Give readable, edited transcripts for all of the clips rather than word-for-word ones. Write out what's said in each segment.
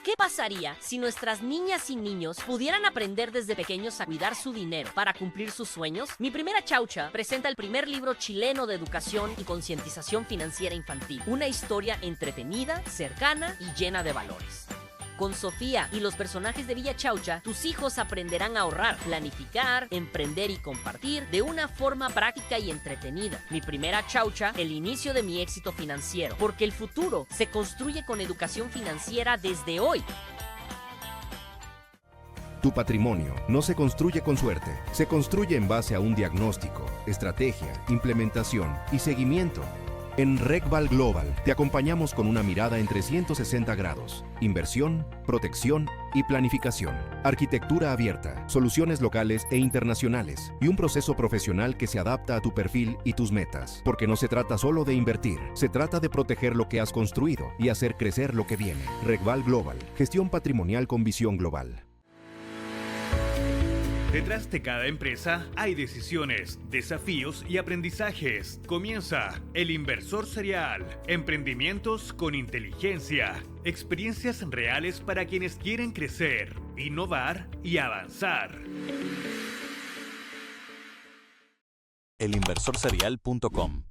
¿Qué pasaría si nuestras niñas y niños pudieran aprender desde pequeños a cuidar su dinero para cumplir sus sueños? Mi Primera Chaucha presenta el primer libro chileno de educación y concientización financiera infantil. Una historia entretenida, cercana y llena de valores. Con Sofía y los personajes de Villa Chaucha, tus hijos aprenderán a ahorrar, planificar, emprender y compartir de una forma práctica y entretenida. Mi Primera Chaucha, el inicio de mi éxito financiero, porque el futuro se construye con educación financiera desde hoy. Tu patrimonio no se construye con suerte, se construye en base a un diagnóstico, estrategia, implementación y seguimiento. En RecVal Global te acompañamos con una mirada en 360 grados, inversión, protección y planificación, arquitectura abierta, soluciones locales e internacionales y un proceso profesional que se adapta a tu perfil y tus metas. Porque no se trata solo de invertir, se trata de proteger lo que has construido y hacer crecer lo que viene. RecVal Global, gestión patrimonial con visión global. Detrás de cada empresa hay decisiones, desafíos y aprendizajes. Comienza El Inversor Serial. Emprendimientos con inteligencia. Experiencias reales para quienes quieren crecer, innovar y avanzar. elinversorserial.com.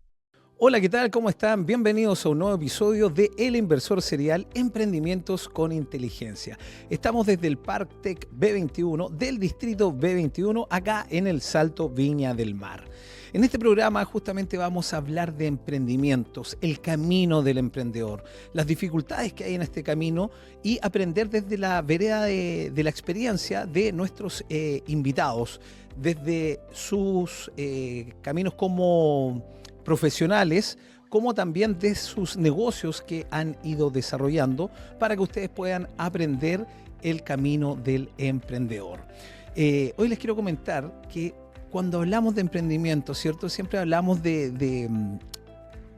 Hola, ¿qué tal? ¿Cómo están? Bienvenidos a un nuevo episodio de El Inversor Serial, Emprendimientos con Inteligencia. Estamos desde el Parktech B21 del distrito B21, acá en el Salto Viña del Mar. En este programa justamente vamos a hablar de emprendimientos, el camino del emprendedor, las dificultades que hay en este camino y aprender desde la vereda de la experiencia de nuestros invitados, desde sus caminos como profesionales, como también de sus negocios que han ido desarrollando para que ustedes puedan aprender el camino del emprendedor. Hoy les quiero comentar que cuando hablamos de emprendimiento, ¿cierto? Siempre hablamos de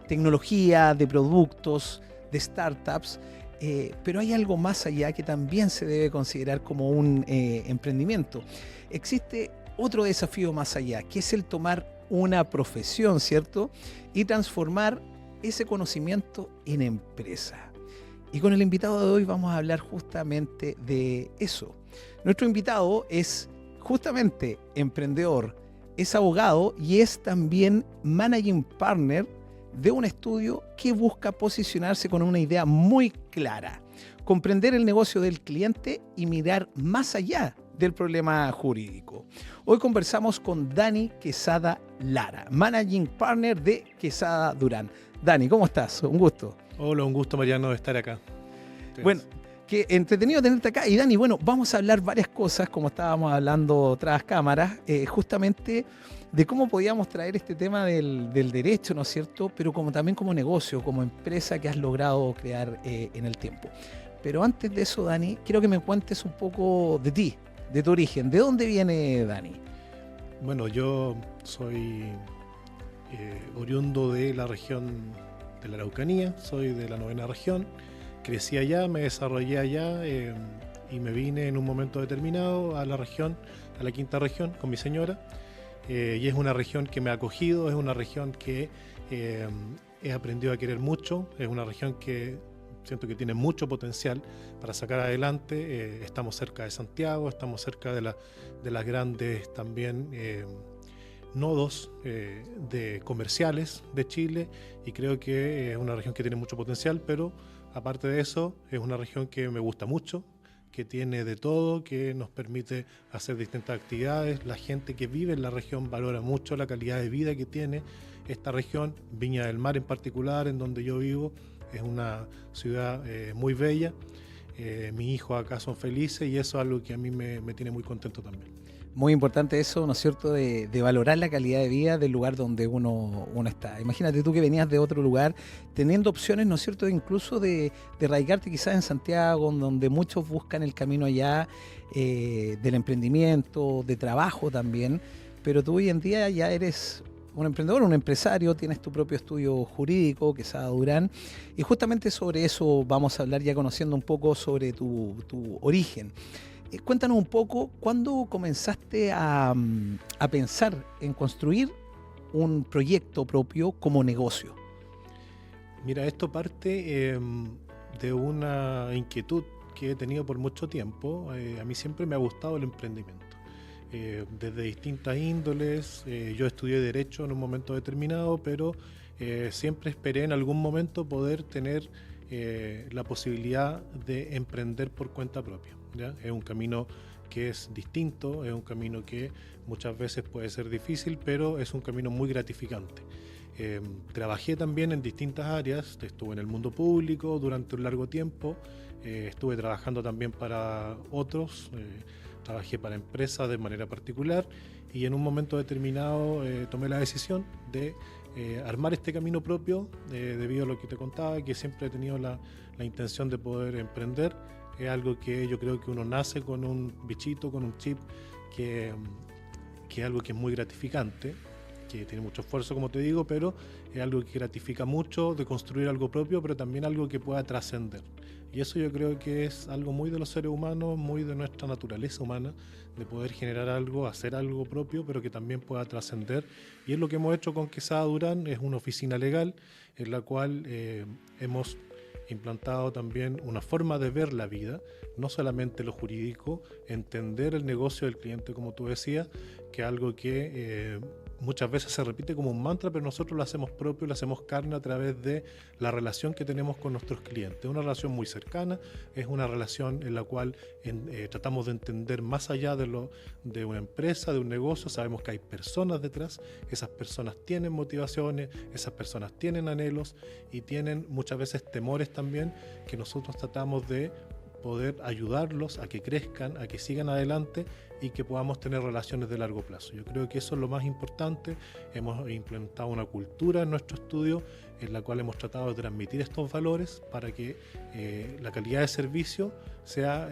tecnología, de productos, de startups, pero hay algo más allá que también se debe considerar como un emprendimiento. Existe otro desafío más allá, que es el tomar una profesión, ¿cierto? Y transformar ese conocimiento en empresa. Y con el invitado de hoy vamos a hablar justamente de eso. Nuestro invitado es justamente emprendedor, es abogado y es también managing partner de un estudio que busca posicionarse con una idea muy clara: comprender el negocio del cliente y mirar más allá del problema jurídico. Hoy conversamos con Dani Quesada Lara, Managing Partner de Quesada Durán. Dani, ¿cómo estás? Un gusto. Hola, un gusto, Mariano, de estar acá. Bueno, qué entretenido tenerte acá. Y Dani, bueno, vamos a hablar varias cosas, como estábamos hablando tras cámaras, justamente de cómo podíamos traer este tema del derecho, ¿no es cierto? Pero como también como negocio, como empresa que has logrado crear en el tiempo. Pero antes de eso, Dani, quiero que me cuentes un poco de ti, de tu origen. ¿De dónde viene Dani? Bueno, yo soy oriundo de la región de la Araucanía, soy de la 9ª región, crecí allá, me desarrollé allá y me vine en un momento determinado a la región, a la 5ª región con mi señora, y es una región que me ha acogido, es una región que he aprendido a querer mucho, es una región que siento que tiene mucho potencial para sacar adelante. Estamos cerca de Santiago, estamos cerca de las grandes también nodos de comerciales de Chile, y creo que es una región que tiene mucho potencial, pero aparte de eso es una región que me gusta mucho, que tiene de todo, que nos permite hacer distintas actividades. La gente que vive en la región valora mucho la calidad de vida que tiene esta región. Viña del Mar en particular, en donde yo vivo, es una ciudad muy bella. Mis hijos acá son felices y eso es algo que a mí me tiene muy contento también. Muy importante eso, ¿no es cierto?, de valorar la calidad de vida del lugar donde uno está. Imagínate tú que venías de otro lugar, teniendo opciones, ¿no es cierto?, incluso de radicarte quizás en Santiago, donde muchos buscan el camino allá del emprendimiento, de trabajo también, pero tú hoy en día ya eres un emprendedor, un empresario, tienes tu propio estudio jurídico, Quesada Durán, y justamente sobre eso vamos a hablar, ya conociendo un poco sobre tu origen. Cuéntanos un poco, ¿cuándo comenzaste a pensar en construir un proyecto propio como negocio? Mira, esto parte de una inquietud que he tenido por mucho tiempo. A mí siempre me ha gustado el emprendimiento. Desde distintas índoles, yo estudié Derecho en un momento determinado, pero siempre esperé en algún momento poder tener la posibilidad de emprender por cuenta propia, ¿ya? Es un camino que es distinto, es un camino que muchas veces puede ser difícil, pero es un camino muy gratificante. Trabajé también en distintas áreas, estuve en el mundo público durante un largo tiempo, estuve trabajando también para otros, trabajé para empresas de manera particular y en un momento determinado tomé la decisión de armar este camino propio debido a lo que te contaba, que siempre he tenido la intención de poder emprender. Es algo que yo creo que uno nace con un bichito, con un chip, que es algo que es muy gratificante, que tiene mucho esfuerzo, como te digo, pero es algo que gratifica mucho de construir algo propio, pero también algo que pueda trascender. Y eso yo creo que es algo muy de los seres humanos, muy de nuestra naturaleza humana, de poder generar algo, hacer algo propio, pero que también pueda trascender. Y es lo que hemos hecho con Quesada Durán, es una oficina legal en la cual hemos implantado también una forma de ver la vida, no solamente lo jurídico, entender el negocio del cliente, como tú decías, que es algo que muchas veces se repite como un mantra, pero nosotros lo hacemos propio, lo hacemos carne a través de la relación que tenemos con nuestros clientes. Es una relación muy cercana, es una relación en la cual tratamos de entender más allá de una empresa, de un negocio. Sabemos que hay personas detrás, esas personas tienen motivaciones, esas personas tienen anhelos y tienen muchas veces temores también, que nosotros tratamos de poder ayudarlos a que crezcan, a que sigan adelante y que podamos tener relaciones de largo plazo. Yo creo que eso es lo más importante. Hemos implementado una cultura en nuestro estudio en la cual hemos tratado de transmitir estos valores para que la calidad de servicio sea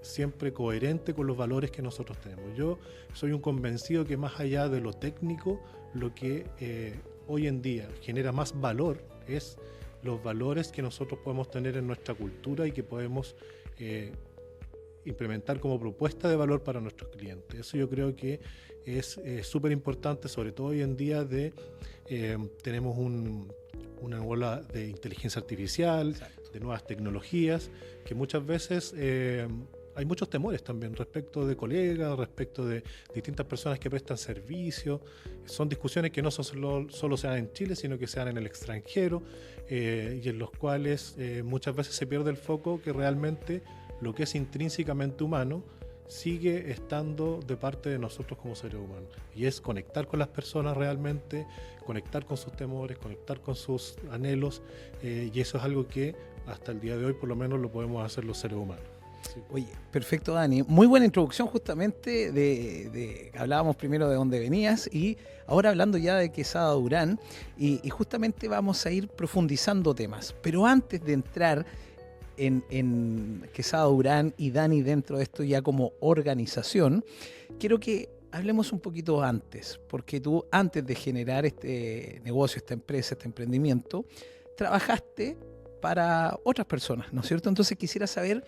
siempre coherente con los valores que nosotros tenemos. Yo soy un convencido que más allá de lo técnico, lo que hoy en día genera más valor es los valores que nosotros podemos tener en nuestra cultura y que podemos implementar como propuesta de valor para nuestros clientes. Eso yo creo que es súper importante, sobre todo hoy en día tenemos una ola de inteligencia artificial, exacto, de nuevas tecnologías, que muchas veces hay muchos temores también respecto de colegas, respecto de distintas personas que prestan servicio. Son discusiones que no solo se dan en Chile, sino que se dan en el extranjero, y en los cuales muchas veces se pierde el foco que realmente lo que es intrínsecamente humano sigue estando de parte de nosotros como seres humanos. Y es conectar con las personas realmente, conectar con sus temores, conectar con sus anhelos, y eso es algo que hasta el día de hoy por lo menos lo podemos hacer los seres humanos. Sí. Oye, perfecto, Dani. Muy buena introducción justamente hablábamos primero de dónde venías y ahora hablando ya de Quesada Durán y justamente vamos a ir profundizando temas. Pero antes de entrar en Quesada Durán y Dani dentro de esto ya como organización, quiero que hablemos un poquito antes, porque tú antes de generar este negocio, esta empresa, este emprendimiento, trabajaste para otras personas, ¿no es cierto? Entonces quisiera saber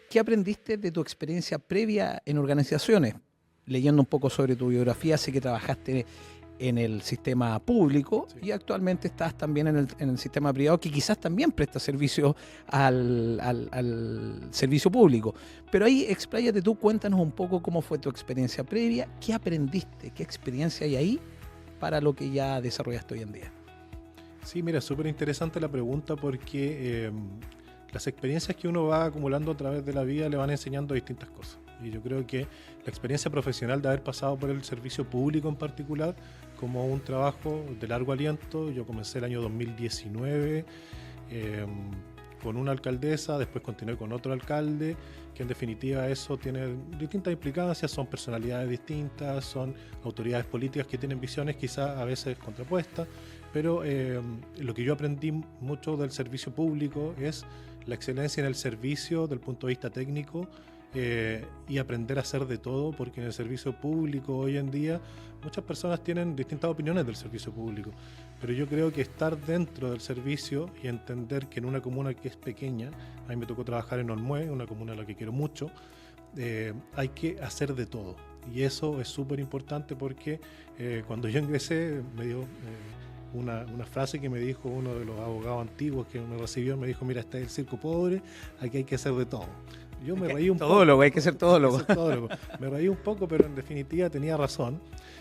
qué aprendiste de tu experiencia previa en organizaciones. Leyendo un poco sobre tu biografía, sé que trabajaste en el sistema público, sí, y actualmente estás también en el sistema privado, que quizás también presta servicio al servicio público. Pero ahí expláyate tú, cuéntanos un poco cómo fue tu experiencia previa, qué aprendiste, qué experiencia hay ahí para lo que ya desarrollaste hoy en día. Sí, mira, súper interesante la pregunta porque las experiencias que uno va acumulando a través de la vida le van enseñando distintas cosas. Y yo creo que la experiencia profesional de haber pasado por el servicio público en particular, como un trabajo de largo aliento, yo comencé el año 2019 con una alcaldesa, después continué con otro alcalde, que en definitiva eso tiene distintas implicancias, son personalidades distintas, son autoridades políticas que tienen visiones quizás a veces contrapuestas, pero lo que yo aprendí mucho del servicio público es la excelencia en el servicio desde el punto de vista técnico, y aprender a hacer de todo, porque en el servicio público hoy en día muchas personas tienen distintas opiniones del servicio público, pero yo creo que estar dentro del servicio y entender que en una comuna que es pequeña, a mí me tocó trabajar en Olmué, una comuna a la que quiero mucho, hay que hacer de todo, y eso es súper importante porque cuando yo ingresé me dio una frase que me dijo uno de los abogados antiguos que me recibió, me dijo: mira, este es el circo pobre, aquí hay que hacer de todo. Yo me reí un poco. Todólogo, hay que ser todólogo. Hay que ser todólogo. Me reí un poco, pero en definitiva tenía razón.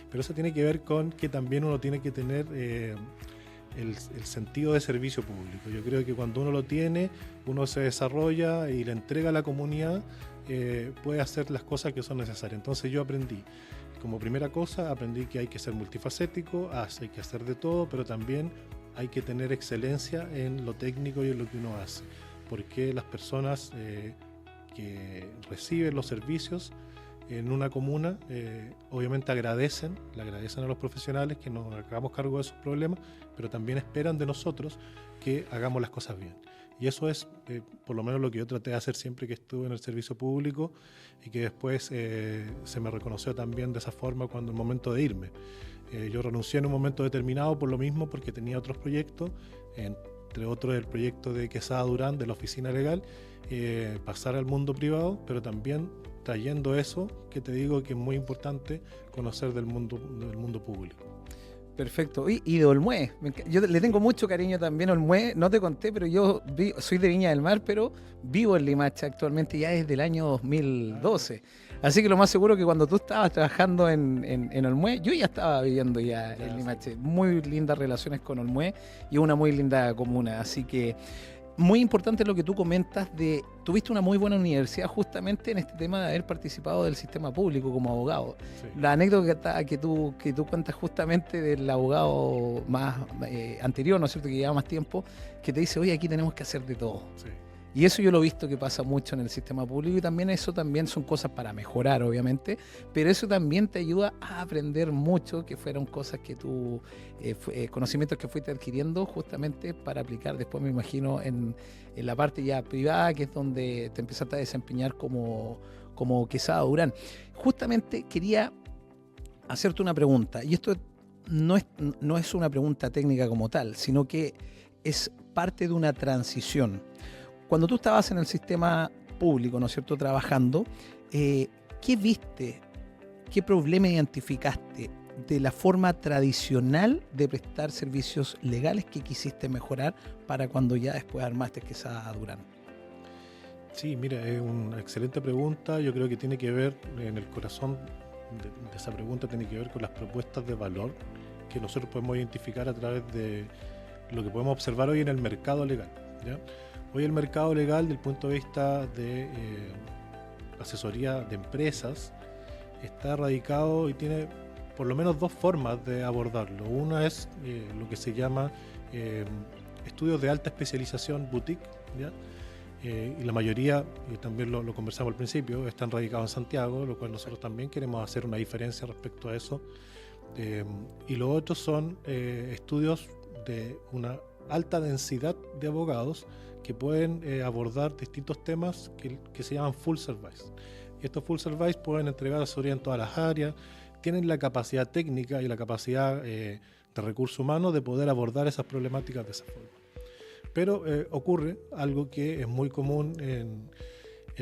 Pero eso tiene que ver con que también uno tiene que tener el sentido de servicio público. Yo creo que cuando uno lo tiene, uno se desarrolla y le entrega a la comunidad, puede hacer las cosas que son necesarias. Entonces yo aprendí, como primera cosa, aprendí que hay que ser multifacético, hay que hacer de todo, pero también hay que tener excelencia en lo técnico y en lo que uno hace. Porque las personas que reciben los servicios en una comuna, obviamente le agradecen a los profesionales que nos hagamos cargo de sus problemas, pero también esperan de nosotros que hagamos las cosas bien. Y eso es por lo menos lo que yo traté de hacer siempre que estuve en el servicio público y que después se me reconoció también de esa forma cuando el momento de irme. Yo renuncié en un momento determinado por lo mismo, porque tenía otros proyectos, entre otros el proyecto de Quesada Durán, de la oficina legal, pasar al mundo privado, pero también trayendo eso que te digo que es muy importante conocer del mundo público. Perfecto. Y de Olmué, yo le tengo mucho cariño también a Olmué, no te conté, pero yo soy de Viña del Mar, pero vivo en Limache actualmente ya desde el año 2012. Así que lo más seguro que cuando tú estabas trabajando en Olmué, yo ya estaba viviendo ya en Limache. Muy lindas relaciones con Olmué y una muy linda comuna. Así que muy importante lo que tú comentas tuviste una muy buena universidad justamente en este tema de haber participado del sistema público como abogado. Sí. La anécdota que tú cuentas justamente del abogado más anterior, ¿no es cierto?, que lleva más tiempo, que te dice, oye, aquí tenemos que hacer de todo. Sí. Y eso yo lo he visto que pasa mucho en el sistema público y también eso también son cosas para mejorar, obviamente, pero eso también te ayuda a aprender mucho, que fueron cosas que tú, conocimientos que fuiste adquiriendo justamente para aplicar después, me imagino, en la parte ya privada, que es donde te empezaste a desempeñar como Quesada Durán. Justamente quería hacerte una pregunta, y esto no es una pregunta técnica como tal, sino que es parte de una transición. Cuando tú estabas en el sistema público, ¿no es cierto?, trabajando, ¿qué viste? ¿Qué problema identificaste de la forma tradicional de prestar servicios legales que quisiste mejorar para cuando ya después armaste Quesada Durán? Sí, mira, es una excelente pregunta. Yo creo que tiene que ver, en el corazón de esa pregunta, tiene que ver con las propuestas de valor que nosotros podemos identificar a través de lo que podemos observar hoy en el mercado legal, ¿ya? Hoy el mercado legal, desde el punto de vista de asesoría de empresas, está radicado y tiene por lo menos dos formas de abordarlo. Una es lo que se llama estudios de alta especialización boutique, ¿ya? Y la mayoría, y también lo conversamos al principio, están radicados en Santiago, lo cual nosotros también queremos hacer una diferencia respecto a eso. Y lo otro son estudios de una alta densidad de abogados que pueden abordar distintos temas que se llaman full service. Y estos full service pueden entregar asesoría en todas las áreas, tienen la capacidad técnica y la capacidad de recursos humanos de poder abordar esas problemáticas de esa forma. Pero ocurre algo que es muy común en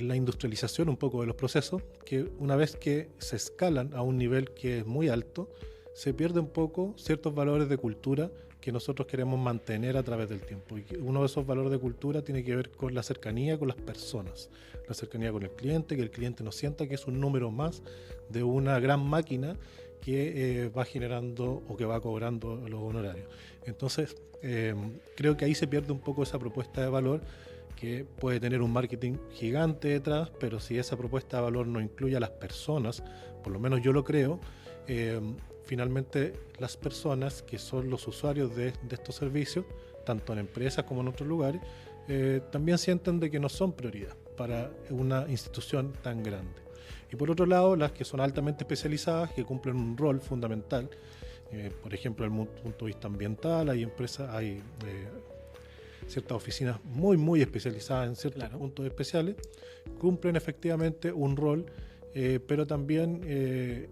la industrialización un poco de los procesos, que una vez que se escalan a un nivel que es muy alto, se pierde un poco ciertos valores de cultura que nosotros queremos mantener a través del tiempo. Y uno de esos valores de cultura tiene que ver con la cercanía con las personas, la cercanía con el cliente, que el cliente no sienta que es un número más de una gran máquina que va generando o que va cobrando los honorarios. Entonces, creo que ahí se pierde un poco esa propuesta de valor, que puede tener un marketing gigante detrás, pero si esa propuesta de valor no incluye a las personas, por lo menos yo lo creo, finalmente las personas que son los usuarios de estos servicios, tanto en empresas como en otros lugares, también sienten de que no son prioridad para una institución tan grande. Y por otro lado, las que son altamente especializadas, que cumplen un rol fundamental, por ejemplo, desde el punto de vista ambiental, hay empresas, hay ciertas oficinas muy especializadas en ciertos puntos especiales, cumplen efectivamente un rol, pero también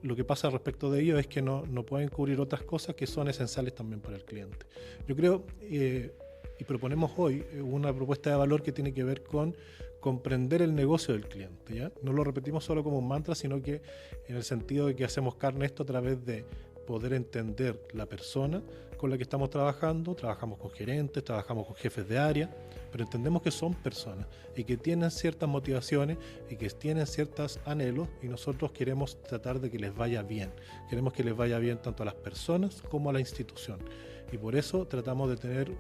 lo que pasa respecto de ello es que no pueden cubrir otras cosas que son esenciales también para el cliente. Yo creo, y proponemos hoy una propuesta de valor que tiene que ver con comprender el negocio del cliente, ¿ya? No lo repetimos solo como un mantra, sino que en el sentido de que hacemos carne esto a través de poder entender la persona, con la que estamos trabajando, trabajamos con gerentes, trabajamos con jefes de área, pero entendemos que son personas y que tienen ciertas motivaciones y que tienen ciertos anhelos y nosotros queremos tratar de que les vaya bien. Queremos que les vaya bien tanto a las personas como a la institución. Y por eso tratamos de tener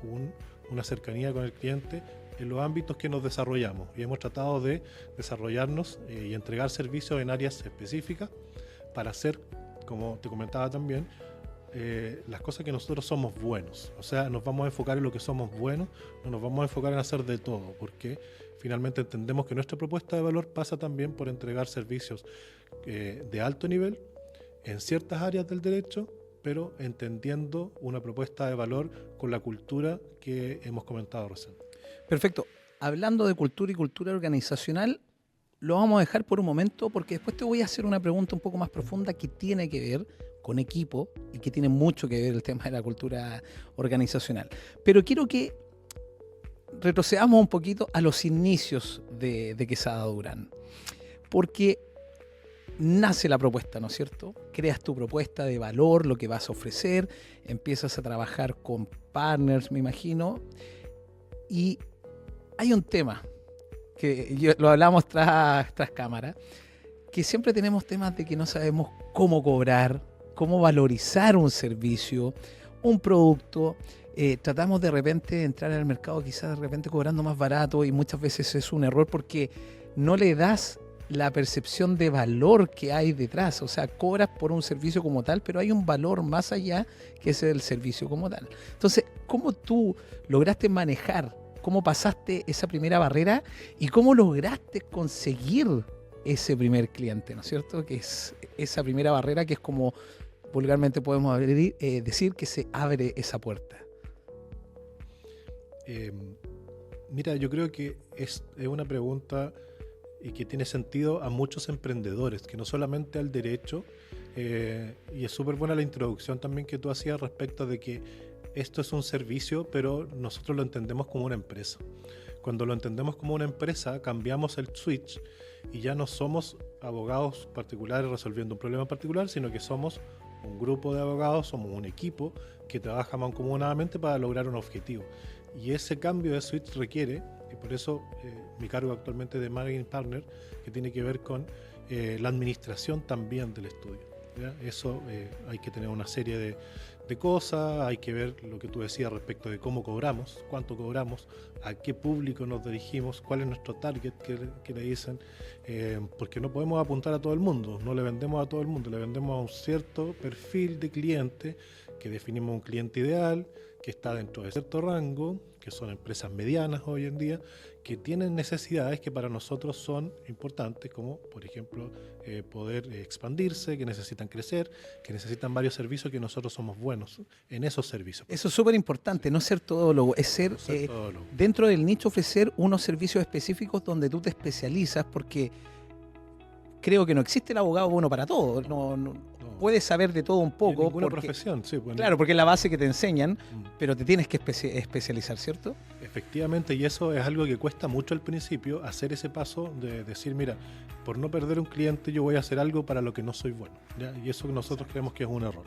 una cercanía con el cliente en los ámbitos que nos desarrollamos. Y hemos tratado de desarrollarnos y entregar servicios en áreas específicas para hacer, como te comentaba también, las cosas que nosotros somos buenos. O sea, nos vamos a enfocar en lo que somos buenos, no nos vamos a enfocar en hacer de todo, porque finalmente entendemos que nuestra propuesta de valor pasa también por entregar servicios de alto nivel en ciertas áreas del derecho, pero entendiendo una propuesta de valor con la cultura que hemos comentado recién. Perfecto. Hablando de cultura y cultura organizacional, lo vamos a dejar por un momento porque después te voy a hacer una pregunta un poco más profunda que tiene que ver con equipo y que tiene mucho que ver el tema de la cultura organizacional. Pero quiero que retrocedamos un poquito a los inicios de Quesada Durán. Porque nace la propuesta, ¿no es cierto? Creas tu propuesta de valor, lo que vas a ofrecer, empiezas a trabajar con partners, me imagino, y hay un tema que lo hablamos tras cámara, que siempre tenemos temas de que no sabemos cómo cobrar, cómo valorizar un servicio, un producto. Tratamos de repente de entrar al mercado quizás de repente cobrando más barato y muchas veces es un error porque no le das la percepción de valor que hay detrás. O sea, cobras por un servicio como tal, pero hay un valor más allá que es el servicio como tal. Entonces, ¿cómo tú lograste manejar, cómo pasaste esa primera barrera y cómo lograste conseguir ese primer cliente, ¿no es cierto? Que es esa primera barrera que es como vulgarmente podemos decir que se abre esa puerta. Mira, yo creo que es una pregunta y que tiene sentido a muchos emprendedores, que no solamente al derecho, y es súper buena la introducción también que tú hacías respecto de que esto es un servicio, pero nosotros lo entendemos como una empresa. Cuando lo entendemos como una empresa, cambiamos el switch y ya no somos abogados particulares resolviendo un problema particular, sino que somos un grupo de abogados, somos un equipo que trabaja mancomunadamente para lograr un objetivo. Y ese cambio de switch requiere, y por eso mi cargo actualmente de Managing Partner, que tiene que ver con la administración también del estudio, ¿ya? Eso hay que tener una serie de cosas, hay que ver lo que tú decías respecto de cómo cobramos, cuánto cobramos, a qué público nos dirigimos, cuál es nuestro target que le dicen, porque no podemos apuntar a todo el mundo, no le vendemos a todo el mundo, le vendemos a un cierto perfil de cliente, que definimos un cliente ideal, que está dentro de cierto rango, que son empresas medianas hoy en día, que tienen necesidades que para nosotros son importantes, como por ejemplo poder expandirse, que necesitan crecer, que necesitan varios servicios, que nosotros somos buenos en esos servicios. Eso es súper importante, no ser todólogo, es ser, todólogo. Dentro del nicho ofrecer unos servicios específicos donde tú te especializas, porque creo que no existe el abogado bueno para todo, no. Puedes saber de todo un poco. En ninguna profesión, sí. Bueno. Claro, porque es la base que te enseñan, pero te tienes que especializar, ¿cierto? Efectivamente, y eso es algo que cuesta mucho al principio, hacer ese paso de decir, mira, por no perder un cliente yo voy a hacer algo para lo que no soy bueno, ¿ya? Y eso nosotros creemos que es un error.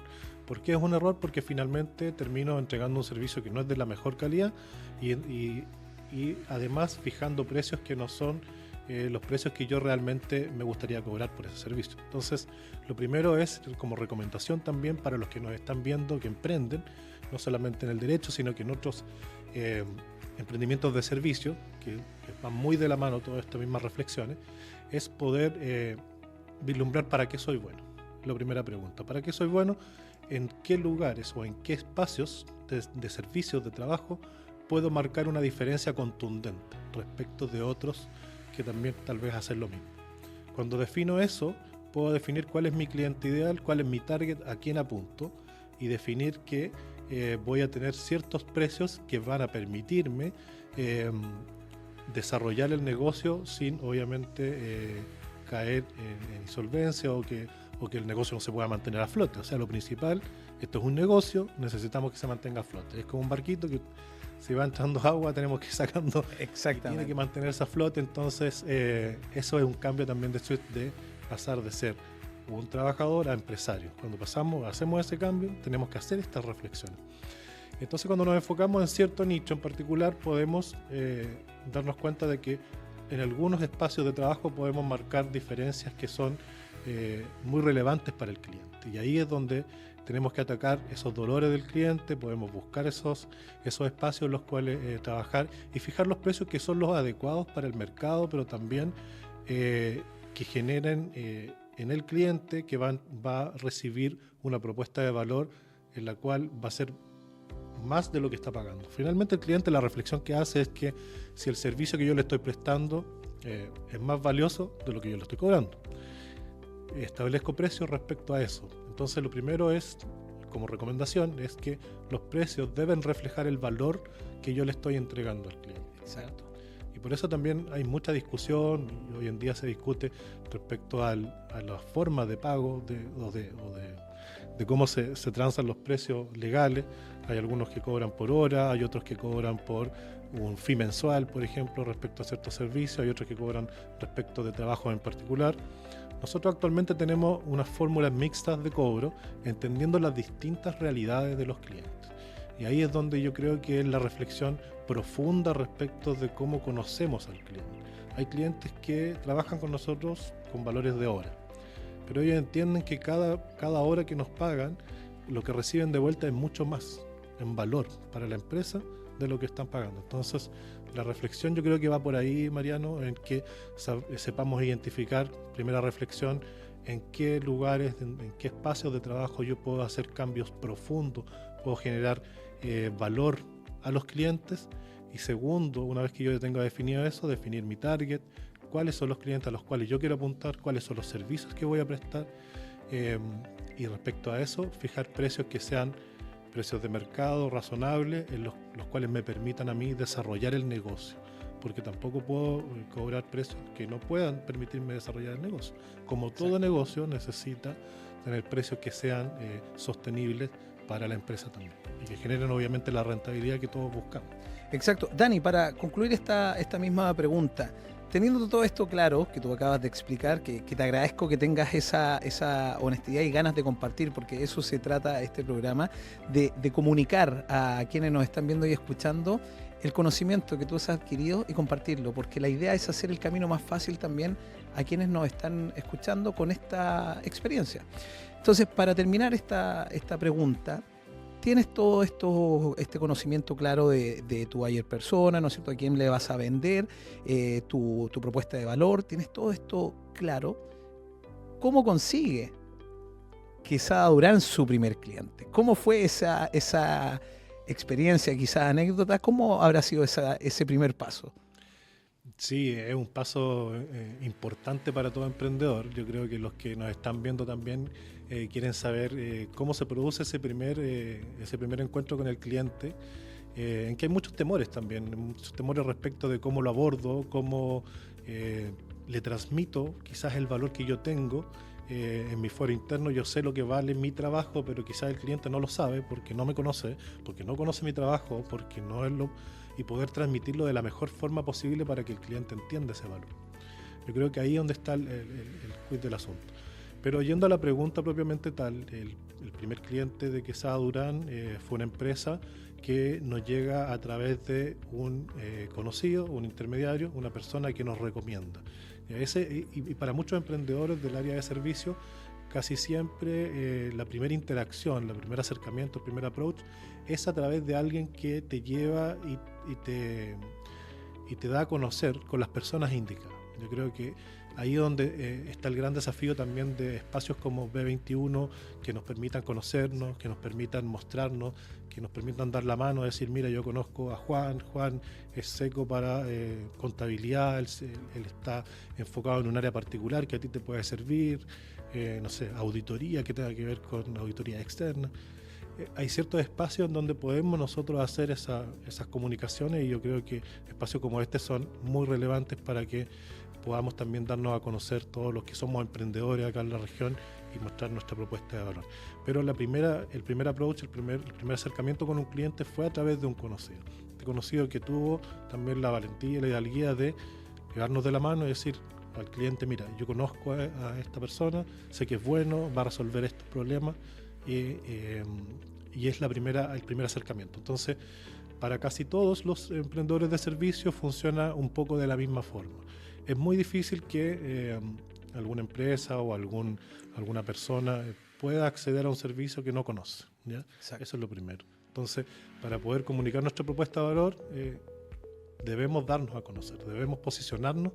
¿Por qué es un error? Porque finalmente termino entregando un servicio que no es de la mejor calidad y además fijando precios que no son los precios que yo realmente me gustaría cobrar por ese servicio. Entonces, lo primero es como recomendación también para los que nos están viendo, que emprenden, no solamente en el derecho, sino que en otros emprendimientos de servicio, que van muy de la mano todas estas mismas reflexiones, es poder vislumbrar para qué soy bueno. La primera pregunta, ¿para qué soy bueno? ¿En qué lugares o en qué espacios de servicios, de trabajo, puedo marcar una diferencia contundente respecto de otros que también tal vez hacen lo mismo? Cuando defino eso, puedo definir cuál es mi cliente ideal, cuál es mi target, a quién apunto y definir que voy a tener ciertos precios que van a permitirme desarrollar el negocio sin obviamente caer en insolvencia o que el negocio no se pueda mantener a flote. O sea, lo principal, esto es un negocio, necesitamos que se mantenga a flote. Es como un barquito que si va entrando agua tenemos que ir sacando. Exactamente. Tiene que mantenerse a flote, entonces eso es un cambio también de switch, de pasar de ser un trabajador a empresario. Cuando hacemos ese cambio tenemos que hacer estas reflexiones. Entonces, cuando nos enfocamos en cierto nicho en particular, podemos darnos cuenta de que en algunos espacios de trabajo podemos marcar diferencias que son muy relevantes para el cliente. Y ahí es donde tenemos que atacar esos dolores del cliente, podemos buscar esos espacios en los cuales trabajar y fijar los precios que son los adecuados para el mercado, pero también que generen en el cliente que va a recibir una propuesta de valor en la cual va a ser más de lo que está pagando. Finalmente el cliente, la reflexión que hace es que si el servicio que yo le estoy prestando es más valioso de lo que yo le estoy cobrando. Establezco precios respecto a eso. Entonces lo primero es, como recomendación, es que los precios deben reflejar el valor que yo le estoy entregando al cliente. Exacto. Y por eso también hay mucha discusión, y hoy en día se discute respecto a las formas de pago de cómo se transan los precios legales. Hay algunos que cobran por hora, hay otros que cobran por un fee mensual, por ejemplo, respecto a ciertos servicios, hay otros que cobran respecto de trabajo en particular. Nosotros actualmente tenemos unas fórmulas mixtas de cobro, entendiendo las distintas realidades de los clientes. Y ahí es donde yo creo que es la reflexión profunda respecto de cómo conocemos al cliente. Hay clientes que trabajan con nosotros con valores de hora, pero ellos entienden que cada hora que nos pagan, lo que reciben de vuelta es mucho más en valor para la empresa de lo que están pagando. Entonces, la reflexión yo creo que va por ahí, Mariano, en que sepamos identificar, primera reflexión, en qué lugares, en qué espacios de trabajo yo puedo hacer cambios profundos, puedo generar valor a los clientes. Y segundo, una vez que yo tenga definido eso, definir mi target, cuáles son los clientes a los cuales yo quiero apuntar, cuáles son los servicios que voy a prestar, y respecto a eso, fijar precios que sean precios de mercado razonables, en los cuales me permitan a mí desarrollar el negocio, porque tampoco puedo cobrar precios que no puedan permitirme desarrollar el negocio. Como todo negocio necesita tener precios que sean sostenibles para la empresa también y que generen obviamente la rentabilidad que todos buscamos. Exacto. Dani, para concluir esta misma pregunta, teniendo todo esto claro, que tú acabas de explicar, que te agradezco que tengas esa honestidad y ganas de compartir, porque eso se trata este programa, de comunicar a quienes nos están viendo y escuchando el conocimiento que tú has adquirido y compartirlo, porque la idea es hacer el camino más fácil también a quienes nos están escuchando con esta experiencia. Entonces, para terminar esta pregunta, tienes todo este conocimiento claro de tu buyer persona, ¿no es cierto? A quién le vas a vender, tu propuesta de valor, tienes todo esto claro. ¿Cómo consigue quizá Durán su primer cliente? ¿Cómo fue esa experiencia, quizá anécdota? ¿Cómo habrá sido ese primer paso? Sí, es un paso importante para todo emprendedor. Yo creo que los que nos están viendo también quieren saber cómo se produce ese primer encuentro con el cliente, en que hay muchos temores también, muchos temores respecto de cómo lo abordo, cómo le transmito quizás el valor que yo tengo. En mi foro interno yo sé lo que vale mi trabajo, pero quizás el cliente no lo sabe porque no me conoce, porque no conoce mi trabajo, porque no es y poder transmitirlo de la mejor forma posible para que el cliente entienda ese valor. Yo creo que ahí es donde está el quid del asunto. Pero yendo a la pregunta propiamente tal, el primer cliente de Quesada Durán fue una empresa que nos llega a través de un conocido, un intermediario, una persona que nos recomienda. Y para muchos emprendedores del área de servicio, casi siempre la primera interacción, el primer acercamiento, el primer approach es a través de alguien que te lleva y te da a conocer con las personas indicadas. Yo creo que ahí es donde está el gran desafío también de espacios como B21 que nos permitan conocernos, que nos permitan mostrarnos, que nos permitan dar la mano, decir, mira, yo conozco a Juan es seco para contabilidad, él está enfocado en un área particular que a ti te puede servir, no sé, auditoría que tenga que ver con auditoría externa. Hay ciertos espacios en donde podemos nosotros hacer esas comunicaciones y yo creo que espacios como este son muy relevantes para que podamos también darnos a conocer todos los que somos emprendedores acá en la región y mostrar nuestra propuesta de valor. Pero el primer approach, el primer acercamiento con un cliente fue a través de un conocido. Este conocido que tuvo también la valentía y la hidalguía de llevarnos de la mano y decir al cliente, mira, yo conozco a esta persona, sé que es bueno, va a resolver estos problemas y es el primer acercamiento. Entonces, para casi todos los emprendedores de servicios funciona un poco de la misma forma. Es muy difícil que alguna empresa o alguna persona pueda acceder a un servicio que no conoce, ¿ya? Eso es lo primero. Entonces, para poder comunicar nuestra propuesta de valor, debemos darnos a conocer, debemos posicionarnos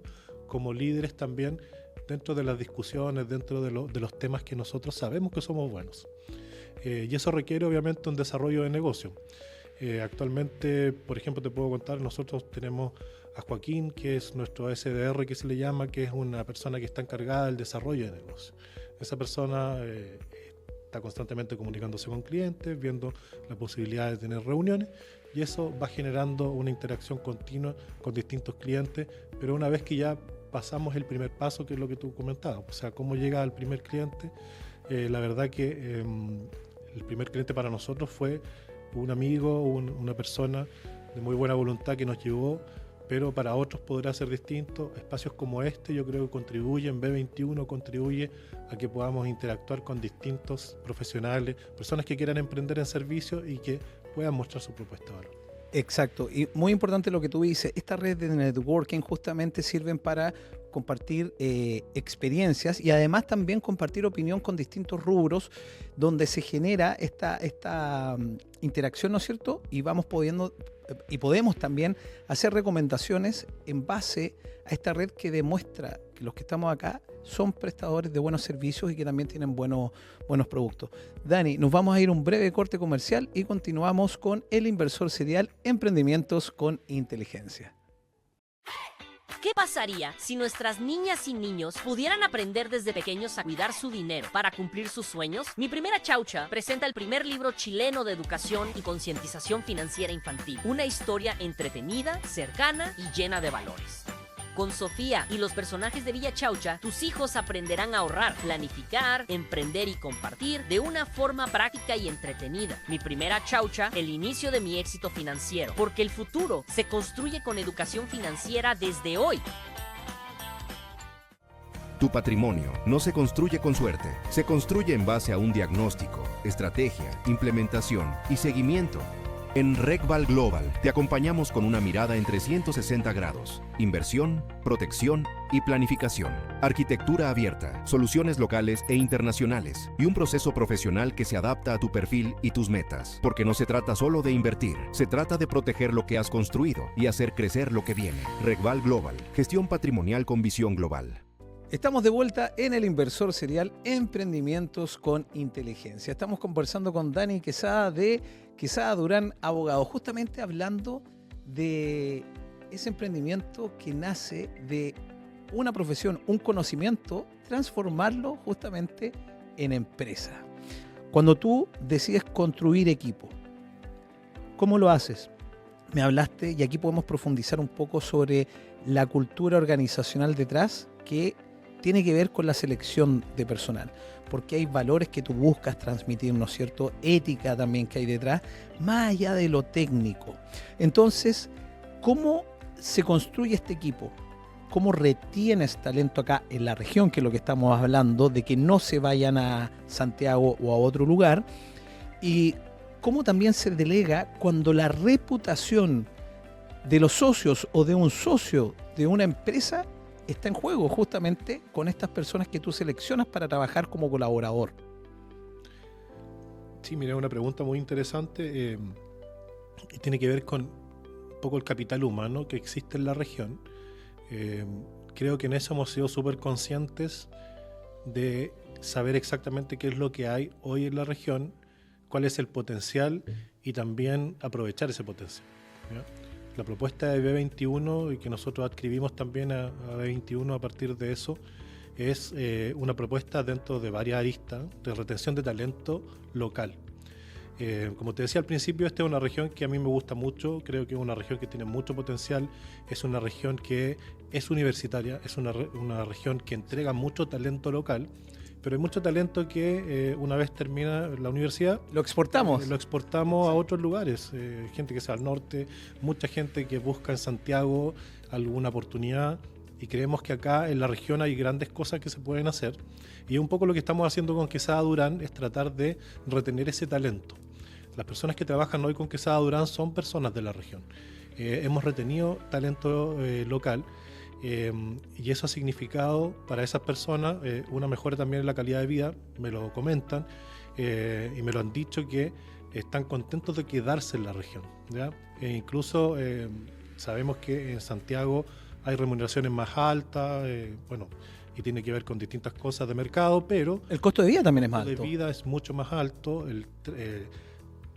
como líderes también dentro de las discusiones, dentro de los temas que nosotros sabemos que somos buenos. Y eso requiere obviamente un desarrollo de negocio. Actualmente, por ejemplo, te puedo contar, nosotros tenemos a Joaquín, que es nuestro SDR, que se le llama, que es una persona que está encargada del desarrollo de negocio. Esa persona está constantemente comunicándose con clientes, viendo la posibilidad de tener reuniones, y eso va generando una interacción continua con distintos clientes, pero una vez que ya pasamos el primer paso, que es lo que tú comentabas, o sea, cómo llega al primer cliente, la verdad que el primer cliente para nosotros fue un amigo, una persona de muy buena voluntad que nos llevó, pero para otros podrá ser distinto. Espacios como este yo creo que contribuyen, B21 contribuye a que podamos interactuar con distintos profesionales, personas que quieran emprender en servicio y que puedan mostrar su propuesta de valor. Exacto, y muy importante lo que tú dices, estas redes de networking justamente sirven para compartir experiencias y además también compartir opinión con distintos rubros donde se genera esta interacción, ¿no es cierto? Y vamos podemos también hacer recomendaciones en base a esta red que demuestra que los que estamos acá son prestadores de buenos servicios y que también tienen buenos productos. Dani, nos vamos a ir a un breve corte comercial y continuamos con El Inversor Serial, Emprendimientos con Inteligencia. ¿Qué pasaría si nuestras niñas y niños pudieran aprender desde pequeños a cuidar su dinero para cumplir sus sueños? Mi Primera Chaucha presenta el primer libro chileno de educación y concientización financiera infantil. Una historia entretenida, cercana y llena de valores. Con Sofía y los personajes de Villa Chaucha, tus hijos aprenderán a ahorrar, planificar, emprender y compartir de una forma práctica y entretenida. Mi Primera Chaucha, el inicio de mi éxito financiero, porque el futuro se construye con educación financiera desde hoy. Tu patrimonio no se construye con suerte, se construye en base a un diagnóstico, estrategia, implementación y seguimiento. En RegVal Global te acompañamos con una mirada en 360 grados, inversión, protección y planificación, arquitectura abierta, soluciones locales e internacionales y un proceso profesional que se adapta a tu perfil y tus metas. Porque no se trata solo de invertir, se trata de proteger lo que has construido y hacer crecer lo que viene. RegVal Global, gestión patrimonial con visión global. Estamos de vuelta en El Inversor Serial, Emprendimientos con Inteligencia. Estamos conversando con Dani Quesada de Quesada Durán Abogado, justamente hablando de ese emprendimiento que nace de una profesión, un conocimiento, transformarlo justamente en empresa. Cuando tú decides construir equipo, ¿cómo lo haces? Me hablaste, y aquí podemos profundizar un poco sobre la cultura organizacional detrás, que tiene que ver con la selección de personal, porque hay valores que tú buscas transmitir, ¿no es cierto? Ética también que hay detrás, más allá de lo técnico. Entonces, ¿cómo se construye este equipo? ¿Cómo retienes talento acá en la región, que es lo que estamos hablando, de que no se vayan a Santiago o a otro lugar? Y cómo también se delega cuando la reputación de los socios o de un socio de una empresa está en juego justamente con estas personas que tú seleccionas para trabajar como colaborador. Sí, mira, una pregunta muy interesante y tiene que ver con un poco el capital humano que existe en la región. Creo que en eso hemos sido súper conscientes de saber exactamente qué es lo que hay hoy en la región, cuál es el potencial y también aprovechar ese potencial, ¿ya? La propuesta de B21 y que nosotros adscribimos también a B21 a partir de eso es una propuesta dentro de varias aristas de retención de talento local. Como te decía al principio, esta es una región que a mí me gusta mucho, creo que es una región que tiene mucho potencial, es una región que es universitaria, es una región que entrega mucho talento local, pero hay mucho talento que una vez termina la universidad lo exportamos a otros lugares, gente que se va al norte, mucha gente que busca en Santiago alguna oportunidad, y creemos que acá en la región hay grandes cosas que se pueden hacer, y un poco lo que estamos haciendo con Quesada Durán es tratar de retener ese talento. Las personas que trabajan hoy con Quesada Durán son personas de la región. Hemos retenido talento local y eso ha significado para esas personas una mejora también en la calidad de vida, me lo comentan y me lo han dicho que están contentos de quedarse en la región, ¿ya? E incluso sabemos que en Santiago hay remuneraciones más altas, bueno, y tiene que ver con distintas cosas de mercado, pero El costo de vida también es más el costo alto. de vida es mucho más alto.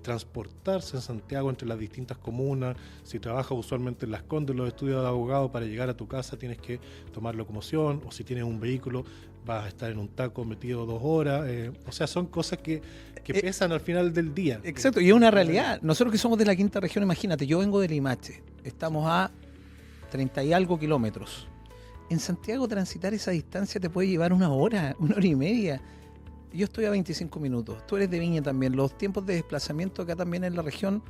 Transportarse en Santiago entre las distintas comunas, si trabajas usualmente en Las Condes, los estudios de abogado, para llegar a tu casa tienes que tomar locomoción, o si tienes un vehículo vas a estar en un taco metido 2 horas, o sea, son cosas que pesan al final del día. Exacto, y es una realidad. Nosotros que somos de la quinta región, imagínate, yo vengo de Limache, estamos a 30 y algo kilómetros. En Santiago transitar esa distancia te puede llevar 1 hora, 1 hora y media. Yo estoy a 25 minutos, tú eres de Viña también. Los tiempos de desplazamiento acá también en la región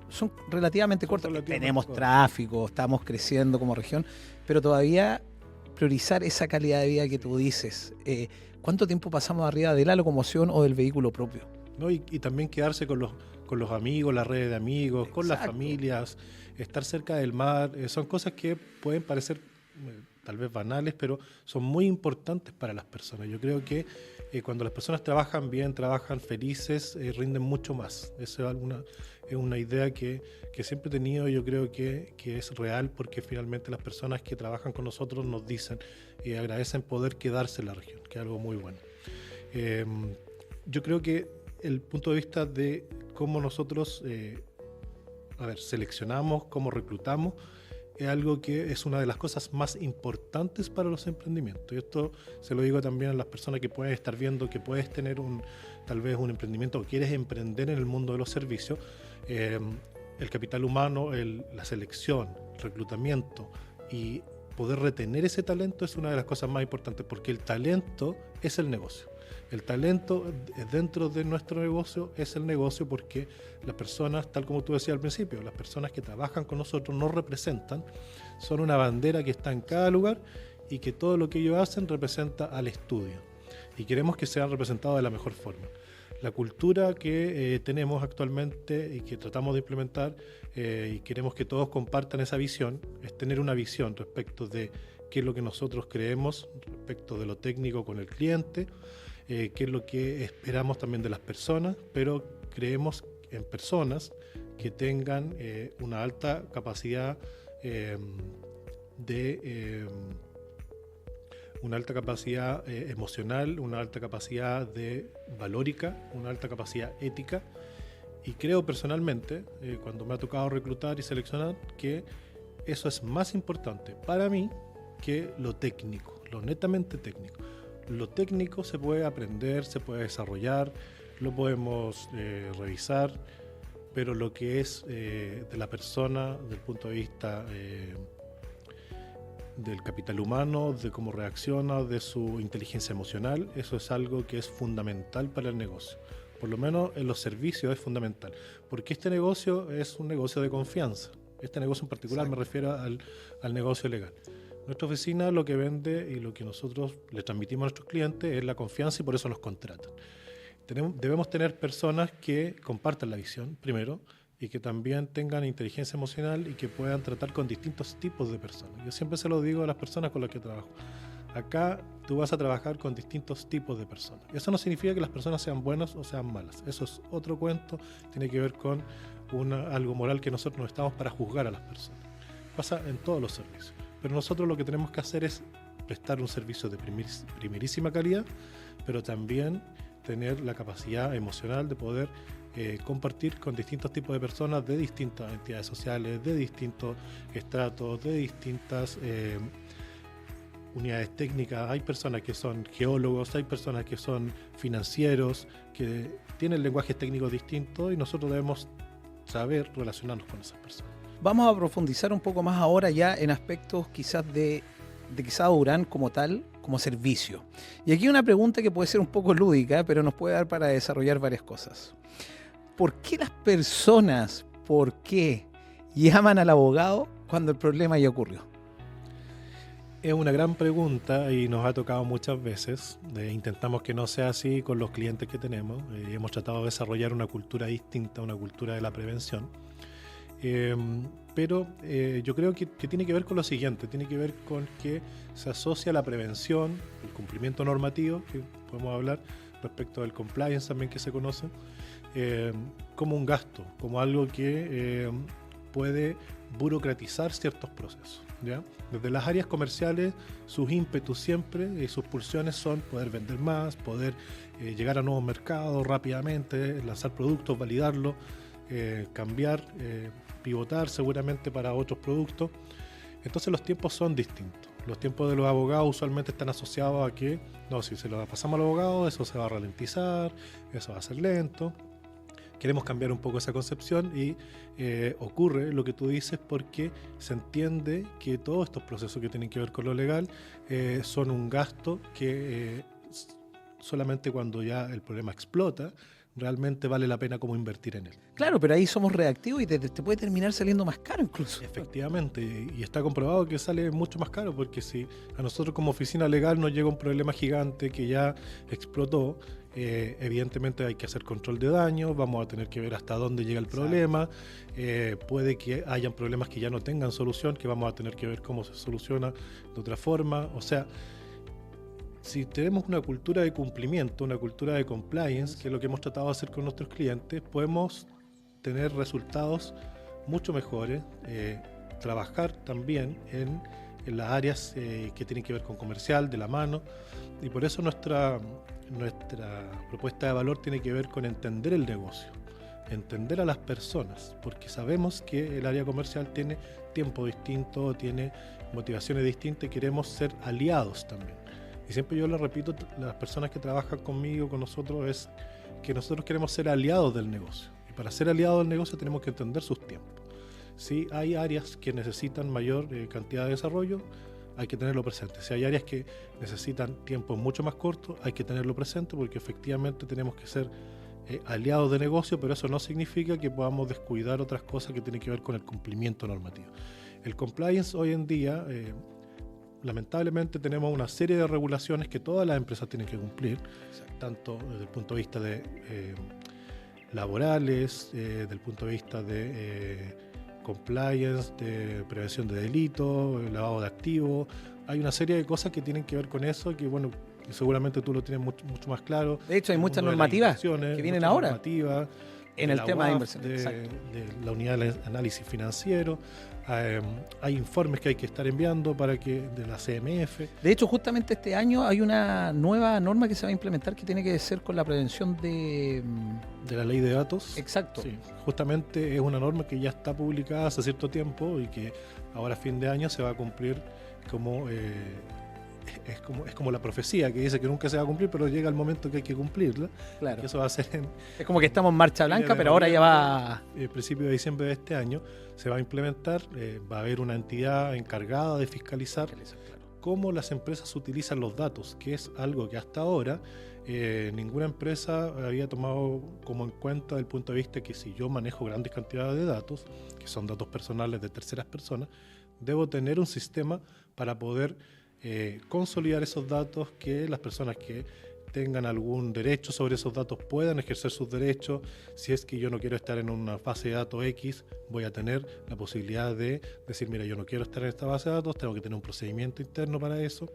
son relativamente cortos. Tenemos tráfico, estamos creciendo como región, pero todavía priorizar esa calidad de vida que tú dices. ¿Cuánto tiempo pasamos arriba de la locomoción o del vehículo propio? ¿No? Y también quedarse con los amigos, las redes de amigos, con las Exacto. familias, estar cerca del mar, son cosas que pueden parecer tal vez banales, pero son muy importantes para las personas. Yo creo que cuando las personas trabajan bien, trabajan felices, rinden mucho más. Esa es una idea que siempre he tenido. Yo creo que es real, porque finalmente las personas que trabajan con nosotros nos dicen y agradecen poder quedarse en la región, que es algo muy bueno. Yo creo que el punto de vista de cómo nosotros seleccionamos, cómo reclutamos, es algo que es una de las cosas más importantes para los emprendimientos. Y esto se lo digo también a las personas que pueden estar viendo que puedes tener tal vez un emprendimiento o quieres emprender en el mundo de los servicios. El capital humano, la selección, el reclutamiento y poder retener ese talento es una de las cosas más importantes, porque el talento es el negocio. El talento dentro de nuestro negocio es el negocio, porque las personas, tal como tú decías al principio, las personas que trabajan con nosotros nos representan, son una bandera que está en cada lugar y que todo lo que ellos hacen representa al estudio. Y queremos que sean representados de la mejor forma. La cultura que tenemos actualmente y que tratamos de implementar y queremos que todos compartan esa visión, es tener una visión respecto de qué es lo que nosotros creemos, respecto de lo técnico con el cliente, qué es lo que esperamos también de las personas, pero creemos en personas que tengan una alta capacidad una alta capacidad emocional, una alta capacidad valórica, una alta capacidad ética. Y creo personalmente, cuando me ha tocado reclutar y seleccionar, que eso es más importante para mí que lo técnico, lo netamente técnico. Lo técnico se puede aprender, se puede desarrollar, lo podemos revisar, pero lo que es de la persona, del punto de vista del capital humano, de cómo reacciona, de su inteligencia emocional, eso es algo que es fundamental para el negocio. Por lo menos en los servicios es fundamental, porque este negocio es un negocio de confianza. Este negocio en particular, exacto, me refiero al negocio legal. Nuestra oficina lo que vende y lo que nosotros le transmitimos a nuestros clientes es la confianza, y por eso nos contratan. Debemos tener personas que compartan la visión, primero, y que también tengan inteligencia emocional y que puedan tratar con distintos tipos de personas. Yo siempre se lo digo a las personas con las que trabajo. Acá tú vas a trabajar con distintos tipos de personas. Eso no significa que las personas sean buenas o sean malas. Eso es otro cuento, tiene que ver con algo moral, que nosotros no estamos para juzgar a las personas. Pasa en todos los servicios. Pero nosotros lo que tenemos que hacer es prestar un servicio de primerísima calidad, pero también tener la capacidad emocional de poder compartir con distintos tipos de personas de distintas entidades sociales, de distintos estratos, de distintas unidades técnicas. Hay personas que son geólogos, hay personas que son financieros, que tienen lenguajes técnicos distintos, y nosotros debemos saber relacionarnos con esas personas. Vamos a profundizar un poco más ahora ya en aspectos quizás de Quesada Durán como tal, como servicio. Y aquí una pregunta que puede ser un poco lúdica, pero nos puede dar para desarrollar varias cosas. ¿Por qué las personas, llaman al abogado cuando el problema ya ocurrió? Es una gran pregunta y nos ha tocado muchas veces. Intentamos que no sea así con los clientes que tenemos. Hemos tratado de desarrollar una cultura distinta, una cultura de la prevención. Pero yo creo que tiene que ver con lo siguiente, tiene que ver con que se asocia la prevención, el cumplimiento normativo, que podemos hablar respecto del compliance también que se conoce, como un gasto, como algo que puede burocratizar ciertos procesos, ¿ya? Desde las áreas comerciales, sus ímpetus siempre y sus pulsiones son poder vender más, poder llegar a nuevos mercados rápidamente, lanzar productos, validarlos, cambiar, pivotar seguramente para otros productos. Entonces los tiempos son distintos. Los tiempos de los abogados usualmente están asociados a que, no, si se lo pasamos al abogado, eso se va a ralentizar, eso va a ser lento. Queremos cambiar un poco esa concepción y ocurre lo que tú dices porque se entiende que todos estos procesos que tienen que ver con lo legal son un gasto que solamente cuando ya el problema explota, realmente vale la pena como invertir en él. Claro, pero ahí somos reactivos y te puede terminar saliendo más caro incluso. Efectivamente, y está comprobado que sale mucho más caro porque si a nosotros como oficina legal nos llega un problema gigante que ya explotó, evidentemente hay que hacer control de daños, vamos a tener que ver hasta dónde llega el problema, puede que hayan problemas que ya no tengan solución, que vamos a tener que ver cómo se soluciona de otra forma, o sea, si tenemos una cultura de cumplimiento, una cultura de compliance, que es lo que hemos tratado de hacer con nuestros clientes, podemos tener resultados mucho mejores, trabajar también en las áreas que tienen que ver con comercial, de la mano, y por eso nuestra propuesta de valor tiene que ver con entender el negocio, entender a las personas, porque sabemos que el área comercial tiene tiempo distinto, tiene motivaciones distintas y queremos ser aliados también. Y siempre yo le repito a las personas que trabajan conmigo, con nosotros, es que nosotros queremos ser aliados del negocio. Y para ser aliados del negocio tenemos que entender sus tiempos. Si hay áreas que necesitan mayor cantidad de desarrollo, hay que tenerlo presente. Si hay áreas que necesitan tiempos mucho más cortos, hay que tenerlo presente porque efectivamente tenemos que ser aliados de negocio, pero eso no significa que podamos descuidar otras cosas que tienen que ver con el cumplimiento normativo. El compliance hoy en día... lamentablemente tenemos una serie de regulaciones que todas las empresas tienen que cumplir, tanto desde el punto de vista de laborales, desde el punto de vista de compliance, de prevención de delitos, lavado de activos. Hay una serie de cosas que tienen que ver con eso, que bueno, seguramente tú lo tienes mucho más claro. De hecho, hay muchas normativas que vienen ahora en el tema de inversión. De la unidad de análisis financiero. Hay informes que hay que estar enviando de la CMF. De hecho, justamente este año hay una nueva norma que se va a implementar que tiene que ver con la prevención de la ley de datos. Exacto. Sí, justamente es una norma que ya está publicada hace cierto tiempo y que ahora a fin de año se va a cumplir como... Es como la profecía que dice que nunca se va a cumplir, pero llega el momento que hay que cumplirla. Claro. Que eso va a ser es como que estamos en marcha blanca, pero ahora ya va... El principio de diciembre de este año se va a implementar, va a haber una entidad encargada de fiscalizar cómo las empresas utilizan los datos, que es algo que hasta ahora ninguna empresa había tomado como en cuenta desde el punto de vista que si yo manejo grandes cantidades de datos, que son datos personales de terceras personas, debo tener un sistema para poder consolidar esos datos, que las personas que tengan algún derecho sobre esos datos puedan ejercer sus derechos. Si es que yo no quiero estar en una base de datos X, voy a tener la posibilidad de decir, mira, yo no quiero estar en esta base de datos, tengo que tener un procedimiento interno para eso.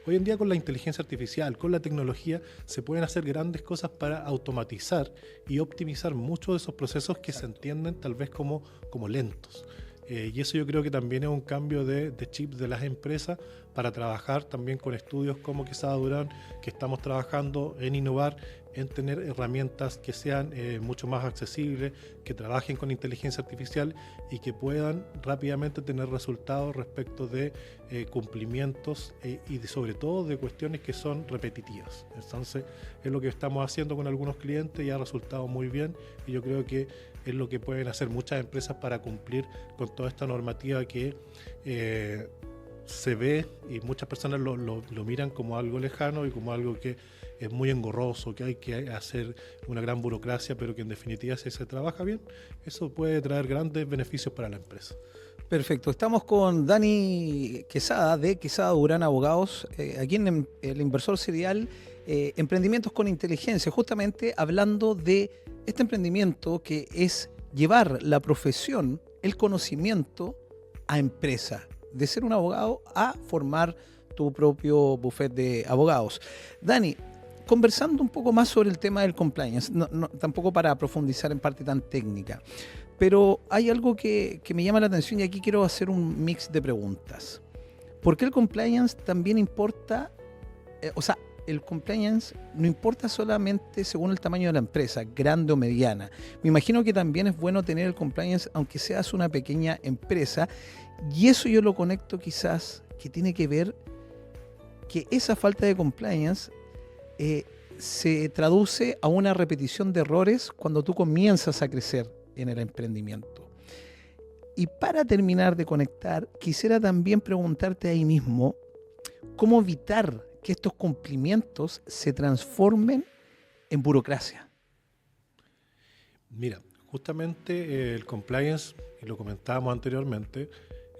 Hoy en día con la inteligencia artificial, con la tecnología, se pueden hacer grandes cosas para automatizar y optimizar muchos de esos procesos que se entienden tal vez como lentos. Y eso yo creo que también es un cambio de chip de las empresas para trabajar también con estudios como Quesada Durán, que estamos trabajando en innovar, en tener herramientas que sean mucho más accesibles, que trabajen con inteligencia artificial y que puedan rápidamente tener resultados respecto de cumplimientos y sobre todo de cuestiones que son repetitivas. Entonces es lo que estamos haciendo con algunos clientes y ha resultado muy bien, y yo creo que es lo que pueden hacer muchas empresas para cumplir con toda esta normativa que se ve y muchas personas lo miran como algo lejano y como algo que es muy engorroso, que hay que hacer una gran burocracia, pero que en definitiva si se trabaja bien, eso puede traer grandes beneficios para la empresa. Perfecto, estamos con Dani Quesada de Quesada Durán Abogados, aquí en el Inversor Serial, Emprendimientos con Inteligencia, justamente hablando de este emprendimiento que es llevar la profesión, el conocimiento a empresa, de ser un abogado a formar tu propio buffet de abogados. Dani, conversando un poco más sobre el tema del compliance, tampoco para profundizar en parte tan técnica, pero hay algo que me llama la atención y aquí quiero hacer un mix de preguntas. ¿Por qué el compliance también importa? El compliance no importa solamente según el tamaño de la empresa, grande o mediana. Me imagino que también es bueno tener el compliance aunque seas una pequeña empresa, y eso yo lo conecto quizás que tiene que ver que esa falta de compliance se traduce a una repetición de errores cuando tú comienzas a crecer en el emprendimiento. Y para terminar de conectar, quisiera también preguntarte ahí mismo, ¿cómo evitar que estos cumplimientos se transformen en burocracia? Mira, justamente el compliance, y lo comentábamos anteriormente,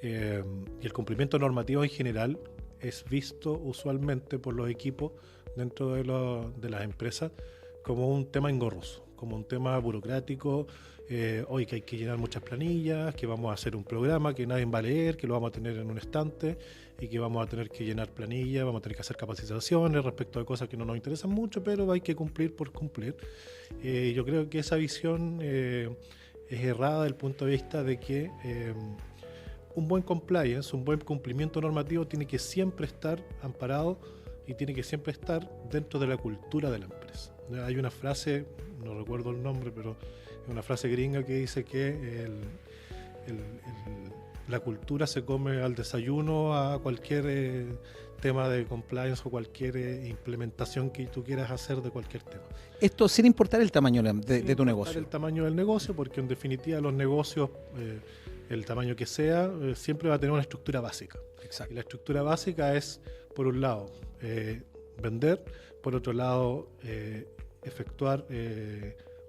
y el cumplimiento normativo en general es visto usualmente por los equipos dentro de las empresas como un tema engorroso, como un tema burocrático. Hoy que hay que llenar muchas planillas, que vamos a hacer un programa que nadie va a leer, que lo vamos a tener en un estante y que vamos a tener que llenar planillas, vamos a tener que hacer capacitaciones respecto de cosas que no nos interesan mucho, pero hay que cumplir por cumplir. Yo creo que esa visión es errada desde el punto de vista de que un buen compliance, un buen cumplimiento normativo tiene que siempre estar amparado y tiene que siempre estar dentro de la cultura de la empresa. Hay una frase, no recuerdo el nombre, pero es una frase gringa que dice que la cultura se come al desayuno a cualquier tema de compliance o cualquier implementación que tú quieras hacer de cualquier tema. Esto sin importar el tamaño de tu negocio. El tamaño del negocio, porque en definitiva los negocios, el tamaño que sea, siempre va a tener una estructura básica. Exacto. Y la estructura básica es, por un lado, vender, por otro lado, efectuar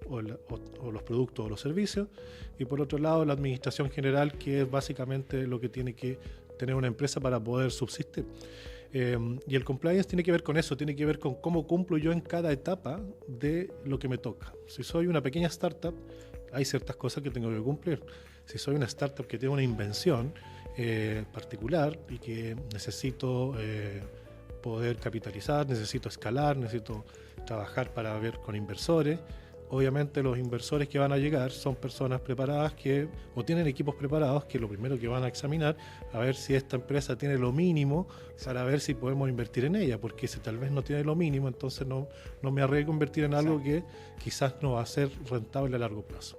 o los productos o los servicios, y por otro lado la administración general, que es básicamente lo que tiene que tener una empresa para poder subsistir. Y el compliance tiene que ver con eso, tiene que ver con cómo cumplo yo en cada etapa de lo que me toca. Si soy una pequeña startup, hay ciertas cosas que tengo que cumplir. Si soy una startup que tiene una invención particular y que necesito poder capitalizar, necesito escalar, necesito trabajar para ver con inversores. Obviamente los inversores que van a llegar son personas preparadas o tienen equipos preparados que lo primero que van a examinar a ver si esta empresa tiene lo mínimo para ver si podemos invertir en ella, porque si tal vez no tiene lo mínimo, entonces no me arriesgo a invertir en algo que quizás no va a ser rentable a largo plazo.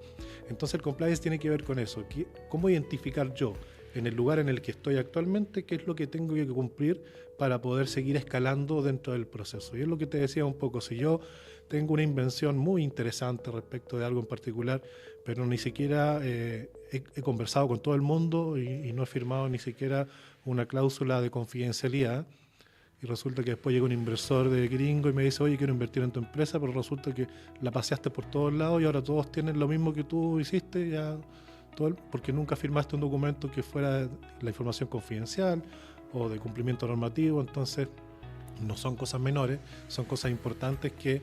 Entonces el compliance tiene que ver con eso, cómo identificar yo en el lugar en el que estoy actualmente qué es lo que tengo que cumplir para poder seguir escalando dentro del proceso. Y es lo que te decía un poco, si yo tengo una invención muy interesante respecto de algo en particular, pero ni siquiera he conversado con todo el mundo y no he firmado ni siquiera una cláusula de confidencialidad, y resulta que después llega un inversor de gringo y me dice, oye, quiero invertir en tu empresa, pero resulta que la paseaste por todos lados y ahora todos tienen lo mismo que tú hiciste, porque nunca firmaste un documento que fuera la información confidencial o de cumplimiento normativo. Entonces no son cosas menores, son cosas importantes que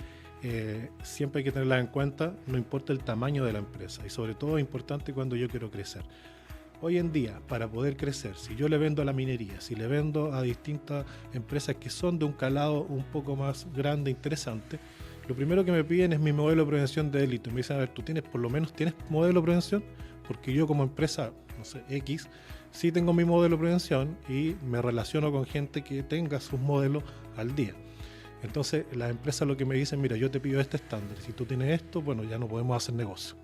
siempre hay que tenerlas en cuenta, no importa el tamaño de la empresa, y sobre todo es importante cuando yo quiero crecer. Hoy en día, para poder crecer, si yo le vendo a la minería, si le vendo a distintas empresas que son de un calado un poco más grande, interesante, lo primero que me piden es mi modelo de prevención de delito. Me dicen, a ver, ¿tú por lo menos tienes modelo de prevención? Porque yo como empresa, no sé, X, sí tengo mi modelo de prevención y me relaciono con gente que tenga sus modelos al día. Entonces las empresas lo que me dicen, mira, yo te pido este estándar, si tú tienes esto, bueno, ya no podemos hacer negocio.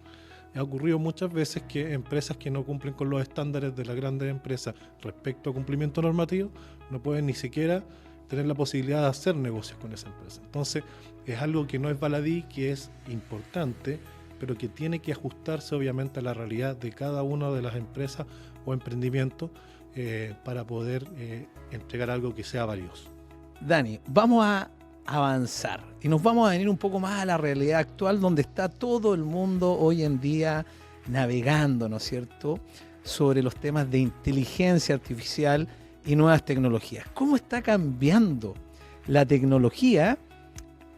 Ha ocurrido muchas veces que empresas que no cumplen con los estándares de las grandes empresas respecto a cumplimiento normativo no pueden ni siquiera tener la posibilidad de hacer negocios con esa empresa. Entonces es algo que no es baladí, que es importante, pero que tiene que ajustarse obviamente a la realidad de cada una de las empresas o emprendimientos para poder entregar algo que sea valioso. Dani, vamos a avanzar y nos vamos a venir un poco más a la realidad actual, donde está todo el mundo hoy en día navegando, ¿no es cierto?, sobre los temas de inteligencia artificial y nuevas tecnologías. ¿Cómo está cambiando la tecnología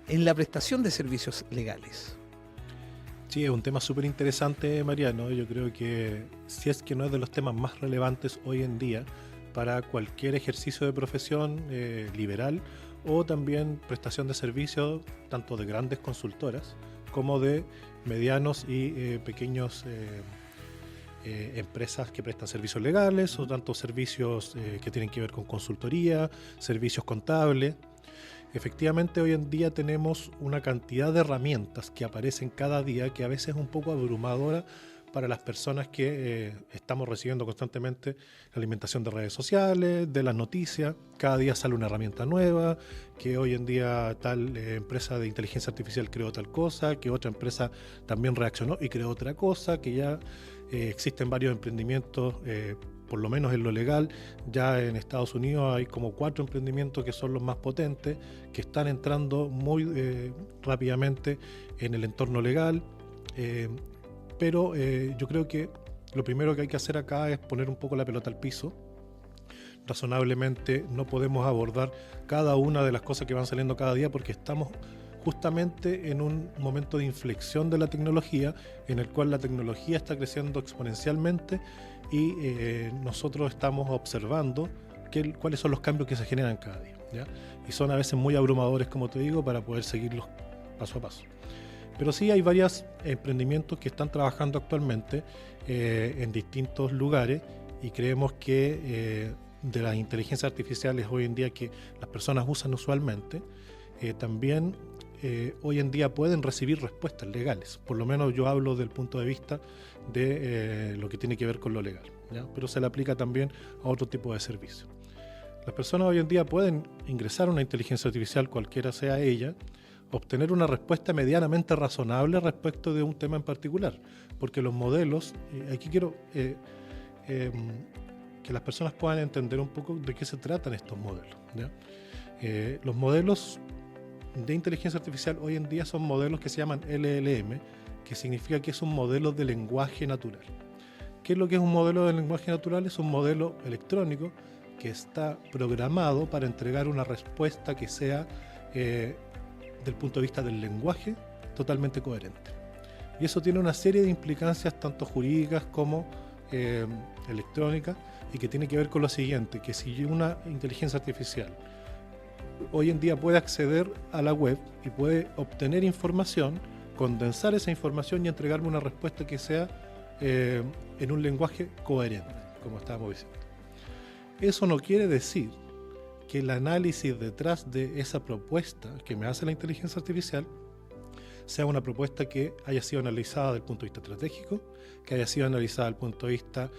en la prestación de servicios legales? Sí, es un tema súper interesante, Mariano. Yo creo que si es que no es de los temas más relevantes hoy en día para cualquier ejercicio de profesión liberal o también prestación de servicios, tanto de grandes consultoras como de medianos y pequeños empresas que prestan servicios legales o tanto servicios que tienen que ver con consultoría, servicios contables. Efectivamente, hoy en día tenemos una cantidad de herramientas que aparecen cada día que a veces es un poco abrumadora para las personas que estamos recibiendo constantemente la alimentación de redes sociales, de las noticias. Cada día sale una herramienta nueva, que hoy en día tal empresa de inteligencia artificial creó tal cosa, que otra empresa también reaccionó y creó otra cosa, que ya existen varios emprendimientos, por lo menos en lo legal. Ya en Estados Unidos hay como 4 emprendimientos que son los más potentes, que están entrando muy rápidamente en el entorno legal. Pero yo creo que lo primero que hay que hacer acá es poner un poco la pelota al piso. Razonablemente no podemos abordar cada una de las cosas que van saliendo cada día porque estamos justamente en un momento de inflexión de la tecnología en el cual la tecnología está creciendo exponencialmente y nosotros estamos observando cuáles son los cambios que se generan cada día, ¿ya? Y son a veces muy abrumadores, como te digo, para poder seguirlos paso a paso. Pero sí hay varios emprendimientos que están trabajando actualmente en distintos lugares y creemos que de las inteligencias artificiales hoy en día que las personas usan usualmente, también hoy en día pueden recibir respuestas legales. Por lo menos yo hablo del punto de vista de lo que tiene que ver con lo legal, ¿ya? Pero se le aplica también a otro tipo de servicios. Las personas hoy en día pueden ingresar a una inteligencia artificial, cualquiera sea ella, obtener una respuesta medianamente razonable respecto de un tema en particular, porque los modelos, aquí quiero que las personas puedan entender un poco de qué se tratan estos modelos, ¿ya? Los modelos de inteligencia artificial hoy en día son modelos que se llaman LLM, que significa que es un modelo de lenguaje natural. ¿Qué es lo que es un modelo de lenguaje natural? Es un modelo electrónico que está programado para entregar una respuesta que sea del punto de vista del lenguaje totalmente coherente. Y eso tiene una serie de implicancias tanto jurídicas como electrónicas y que tiene que ver con lo siguiente, que si una inteligencia artificial hoy en día puede acceder a la web y puede obtener información, condensar esa información y entregarme una respuesta que sea en un lenguaje coherente, como estábamos diciendo. Eso no quiere decir que el análisis detrás de esa propuesta que me hace la inteligencia artificial sea una propuesta que haya sido analizada desde el punto de vista estratégico, que haya sido analizada desde el punto de vista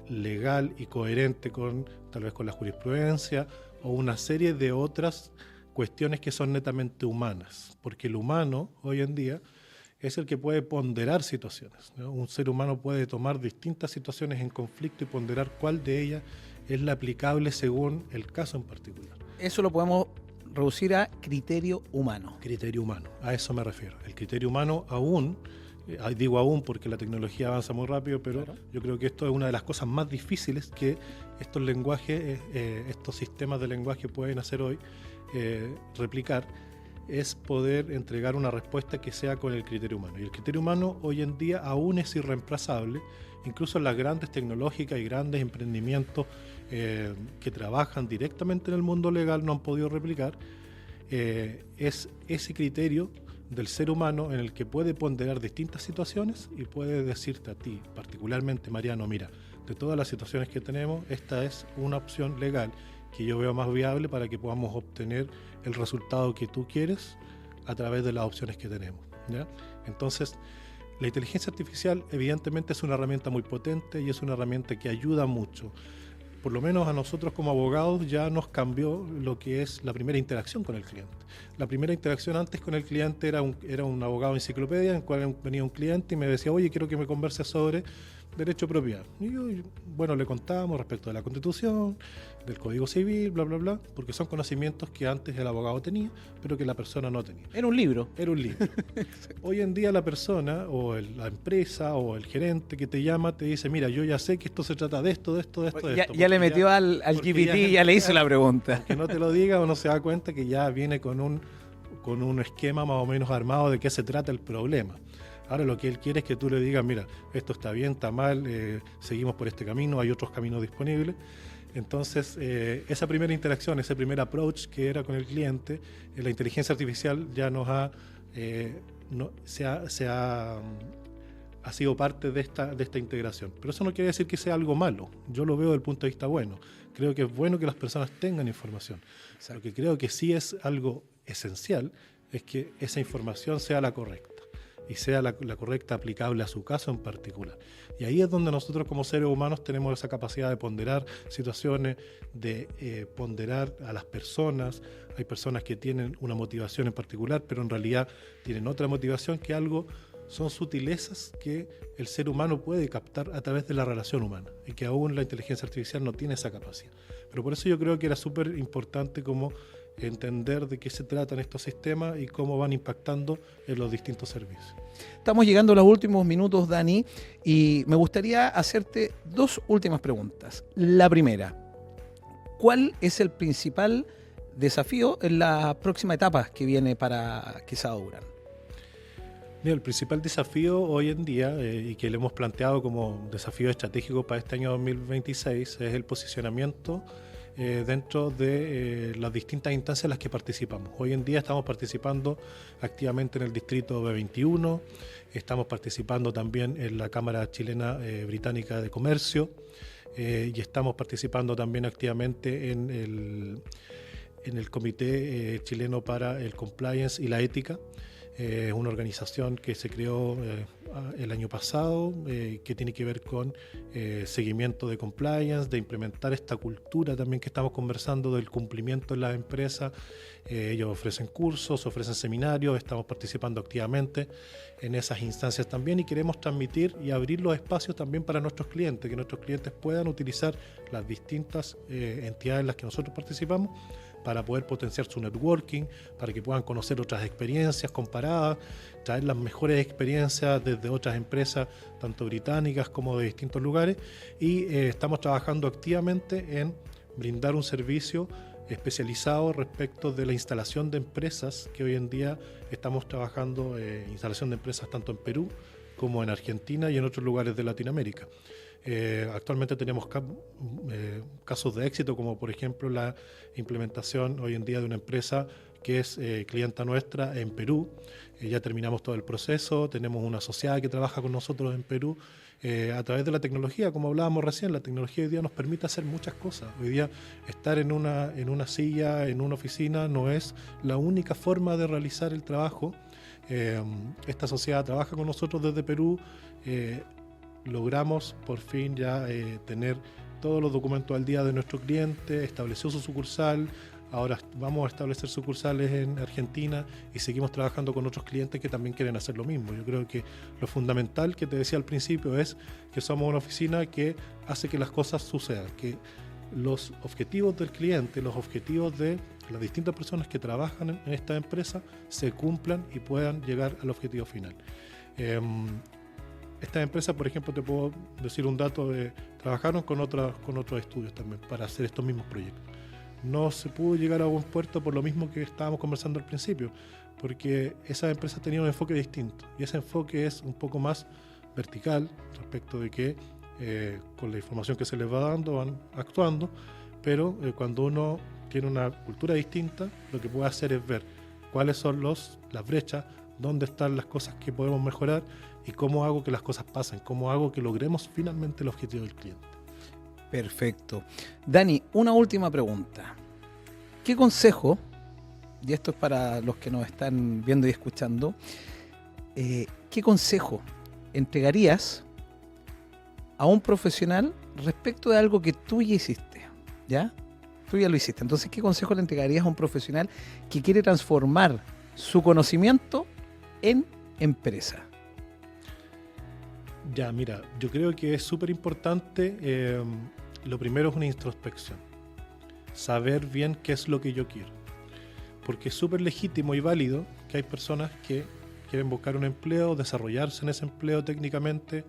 legal y coherente tal vez con la jurisprudencia o una serie de otras cuestiones que son netamente humanas, porque el humano hoy en día es el que puede ponderar situaciones, ¿no? Un ser humano puede tomar distintas situaciones en conflicto y ponderar cuál de ellas es la aplicable según el caso en particular. Eso lo podemos reducir a criterio humano. Criterio humano, a eso me refiero. El criterio humano aún, digo aún porque la tecnología avanza muy rápido, pero claro, yo creo que esto es una de las cosas más difíciles que estos lenguajes, estos sistemas de lenguaje pueden hacer hoy, replicar, es poder entregar una respuesta que sea con el criterio humano. Y el criterio humano hoy en día aún es irreemplazable, incluso en las grandes tecnológicas y grandes emprendimientos que trabajan directamente en el mundo legal no han podido replicar, es ese criterio del ser humano en el que puede ponderar distintas situaciones y puede decirte a ti, particularmente Mariano, mira, de todas las situaciones que tenemos, esta es una opción legal que yo veo más viable para que podamos obtener el resultado que tú quieres a través de las opciones que tenemos, ¿ya? Entonces, la inteligencia artificial evidentemente es una herramienta muy potente y es una herramienta que ayuda mucho. Por lo menos a nosotros como abogados ya nos cambió lo que es la primera interacción con el cliente. La primera interacción antes con el cliente era un abogado enciclopedia en el cual venía un cliente y me decía, oye, quiero que me converses sobre derecho de propiedad. Y yo, bueno, le contamos respecto de la Constitución, del Código Civil, bla, bla, bla, porque son conocimientos que antes el abogado tenía, pero que la persona no tenía. Era un libro. Era un libro. Hoy en día la persona o la empresa o el gerente que te llama te dice, mira, yo ya sé que esto se trata de esto, de esto, de esto, de esto. Ya le metió al GPT, ya le hizo la pregunta. Que no te lo diga, uno se da cuenta que ya viene con un esquema más o menos armado de qué se trata el problema. Ahora lo que él quiere es que tú le digas, mira, esto está bien, está mal, seguimos por este camino, hay otros caminos disponibles. Entonces, esa primera interacción, ese primer approach que era con el cliente, la inteligencia artificial ya nos ha sido parte de esta integración. Pero eso no quiere decir que sea algo malo. Yo lo veo desde el punto de vista bueno. Creo que es bueno que las personas tengan información. Lo que creo que sí es algo esencial es que esa información sea la correcta y sea la correcta aplicable a su caso en particular. Y ahí es donde nosotros como seres humanos tenemos esa capacidad de ponderar situaciones, de ponderar a las personas. Hay personas que tienen una motivación en particular, pero en realidad tienen otra motivación que son sutilezas que el ser humano puede captar a través de la relación humana y que aún la inteligencia artificial no tiene esa capacidad. Pero por eso yo creo que era súper importante como entender de qué se tratan estos sistemas y cómo van impactando en los distintos servicios. Estamos llegando a los últimos minutos, Dani, y me gustaría hacerte 2 últimas preguntas. La primera, ¿cuál es el principal desafío en la próxima etapa que viene para Quesada Durán? Mira, el principal desafío hoy en día, y que le hemos planteado como desafío estratégico para este año 2026, es el posicionamiento dentro de las distintas instancias en las que participamos. Hoy en día estamos participando activamente en el distrito B21, estamos participando también en la Cámara Chilena Británica de Comercio y estamos participando también activamente en el Comité Chileno para el Compliance y la Ética. Es una organización que se creó el año pasado, que tiene que ver con seguimiento de compliance, de implementar esta cultura también que estamos conversando del cumplimiento en las empresas. Ellos ofrecen cursos, ofrecen seminarios, estamos participando activamente en esas instancias también y queremos transmitir y abrir los espacios también para nuestros clientes, que nuestros clientes puedan utilizar las distintas entidades en las que nosotros participamos para poder potenciar su networking, para que puedan conocer otras experiencias comparadas, traer las mejores experiencias desde otras empresas, tanto británicas como de distintos lugares, y estamos trabajando activamente en brindar un servicio especializado respecto de la instalación de empresas, que hoy en día estamos trabajando instalación de empresas tanto en Perú como en Argentina y en otros lugares de Latinoamérica. Actualmente tenemos casos de éxito, como por ejemplo la implementación hoy en día de una empresa que es clienta nuestra en Perú. Ya terminamos todo el proceso, tenemos una asociada que trabaja con nosotros en Perú a través de la tecnología. Como hablábamos recién, la tecnología hoy día nos permite hacer muchas cosas. Hoy día estar en una silla, en una oficina, no es la única forma de realizar el trabajo. Esta sociedad trabaja con nosotros desde Perú. Logramos por fin ya tener todos los documentos al día de nuestro cliente, estableció su sucursal, ahora vamos a establecer sucursales en Argentina y seguimos trabajando con otros clientes que también quieren hacer lo mismo. Yo creo que lo fundamental que te decía al principio es que somos una oficina que hace que las cosas sucedan, que los objetivos del cliente, los objetivos de las distintas personas que trabajan en esta empresa se cumplan y puedan llegar al objetivo final. Estas empresas, por ejemplo, te puedo decir un dato trabajaron con otros estudios también para hacer estos mismos proyectos. No se pudo llegar a buen puerto por lo mismo que estábamos conversando al principio, porque esas empresas tenían un enfoque distinto y ese enfoque es un poco más vertical respecto de que con la información que se les va dando van actuando, pero cuando uno tiene una cultura distinta, lo que puede hacer es ver cuáles son las brechas, dónde están las cosas que podemos mejorar y cómo hago que las cosas pasen, cómo hago que logremos finalmente el objetivo del cliente. Perfecto. Dani, una última pregunta. ¿Qué consejo, y esto es para los que nos están viendo y escuchando, qué consejo entregarías a un profesional respecto de algo que tú ya hiciste? ¿Ya? Tú ya lo hiciste. Entonces, ¿qué consejo le entregarías a un profesional que quiere transformar su conocimiento en empresa? Ya, mira, yo creo que es súper importante, lo primero es una introspección, saber bien qué es lo que yo quiero, porque es súper legítimo y válido que hay personas que quieren buscar un empleo, desarrollarse en ese empleo técnicamente,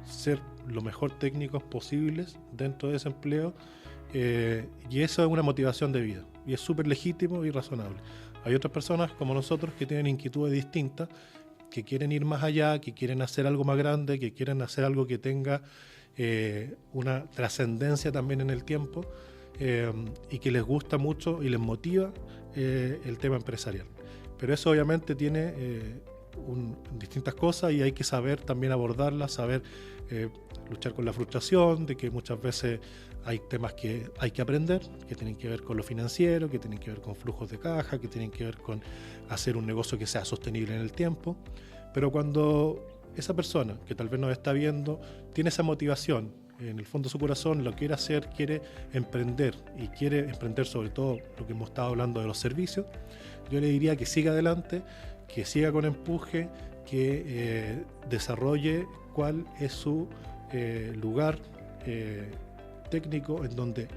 ser lo mejor técnicos posibles dentro de ese empleo, y eso es una motivación de vida, y es súper legítimo y razonable. Hay otras personas como nosotros que tienen inquietudes distintas, que quieren ir más allá, que quieren hacer algo más grande, que quieren hacer algo que tenga una trascendencia también en el tiempo, y que les gusta mucho y les motiva el tema empresarial. Pero eso obviamente tiene distintas cosas y hay que saber también abordarlas, saber luchar con la frustración, de que muchas veces hay temas que hay que aprender, que tienen que ver con lo financiero, que tienen que ver con flujos de caja, que tienen que ver con hacer un negocio que sea sostenible en el tiempo. Pero cuando esa persona que tal vez nos está viendo tiene esa motivación, en el fondo de su corazón lo quiere hacer, quiere emprender y quiere emprender sobre todo lo que hemos estado hablando de los servicios, yo le diría que siga adelante, que siga con empuje, que desarrolle cuál es su lugar técnico en donde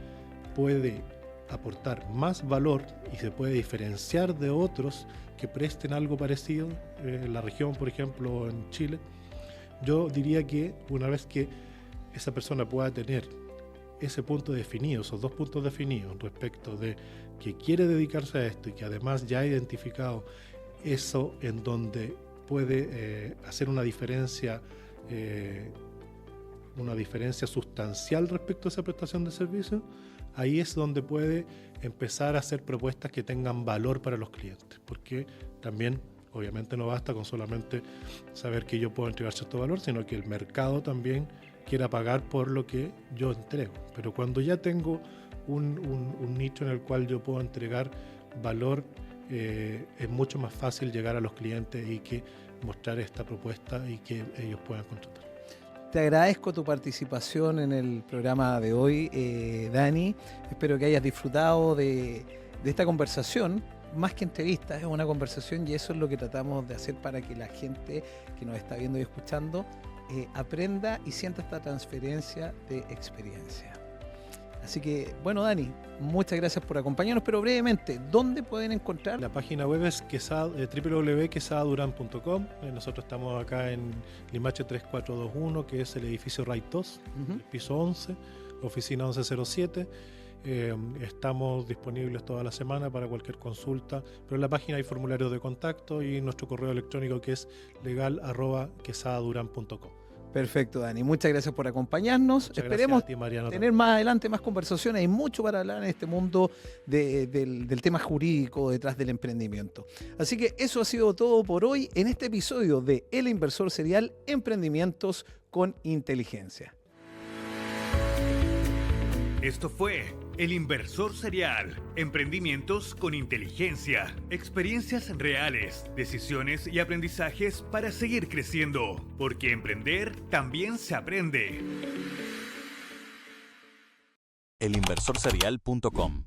puede aportar más valor y se puede diferenciar de otros que presten algo parecido en la región, por ejemplo, en Chile. Yo diría que una vez que esa persona pueda tener ese punto definido, esos dos puntos definidos respecto de que quiere dedicarse a esto y que además ya ha identificado eso en donde puede hacer una diferencia sustancial respecto a esa prestación de servicio, ahí es donde puede empezar a hacer propuestas que tengan valor para los clientes, porque también obviamente no basta con solamente saber que yo puedo entregar cierto valor, sino que el mercado también quiera pagar por lo que yo entrego. Pero cuando ya tengo un nicho en el cual yo puedo entregar valor, es mucho más fácil llegar a los clientes y que mostrar esta propuesta y que ellos puedan contratar. Te agradezco tu participación en el programa de hoy, Dani. Espero que hayas disfrutado de esta conversación. Más que entrevista, es una conversación y eso es lo que tratamos de hacer para que la gente que nos está viendo y escuchando aprenda y sienta esta transferencia de experiencia. Así que, bueno, Dani, muchas gracias por acompañarnos, pero brevemente, ¿dónde pueden encontrar? La página web es www.quesadaduran.com. Nosotros estamos acá en Limache 3421, que es el edificio Raitos, el piso 11, oficina 1107. Estamos disponibles toda la semana para cualquier consulta, pero en la página hay formularios de contacto y nuestro correo electrónico que es legal@quesadaduran.com. Perfecto, Dani. Muchas gracias por acompañarnos. Muchas Esperemos gracias a ti, Mariano, tener más adelante más conversaciones. Hay mucho para hablar en este mundo del tema jurídico detrás del emprendimiento. Así que eso ha sido todo por hoy en este episodio de El Inversor Serial, Emprendimientos con Inteligencia. Esto fue El Inversor Serial, Emprendimientos con Inteligencia, experiencias reales, decisiones y aprendizajes para seguir creciendo, porque emprender también se aprende. elinversorserial.com.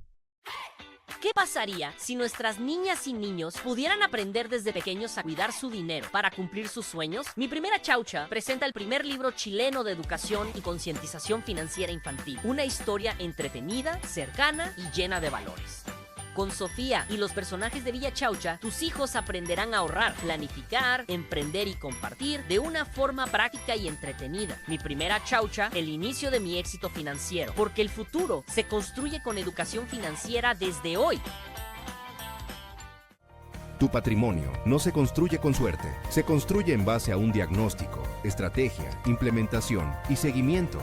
¿Qué pasaría si nuestras niñas y niños pudieran aprender desde pequeños a cuidar su dinero para cumplir sus sueños? Mi Primera Chaucha presenta el primer libro chileno de educación y concientización financiera infantil. Una historia entretenida, cercana y llena de valores. Con Sofía y los personajes de Villa Chaucha, tus hijos aprenderán a ahorrar, planificar, emprender y compartir de una forma práctica y entretenida. Mi Primera Chaucha, el inicio de mi éxito financiero, porque el futuro se construye con educación financiera desde hoy. Tu patrimonio no se construye con suerte, se construye en base a un diagnóstico, estrategia, implementación y seguimiento.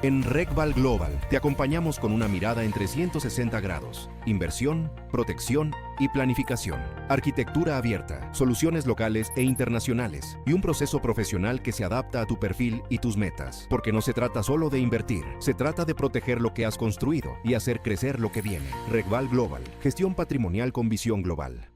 En RegVal Global te acompañamos con una mirada en 360 grados, inversión, protección y planificación, arquitectura abierta, soluciones locales e internacionales y un proceso profesional que se adapta a tu perfil y tus metas. Porque no se trata solo de invertir, se trata de proteger lo que has construido y hacer crecer lo que viene. RegVal Global, gestión patrimonial con visión global.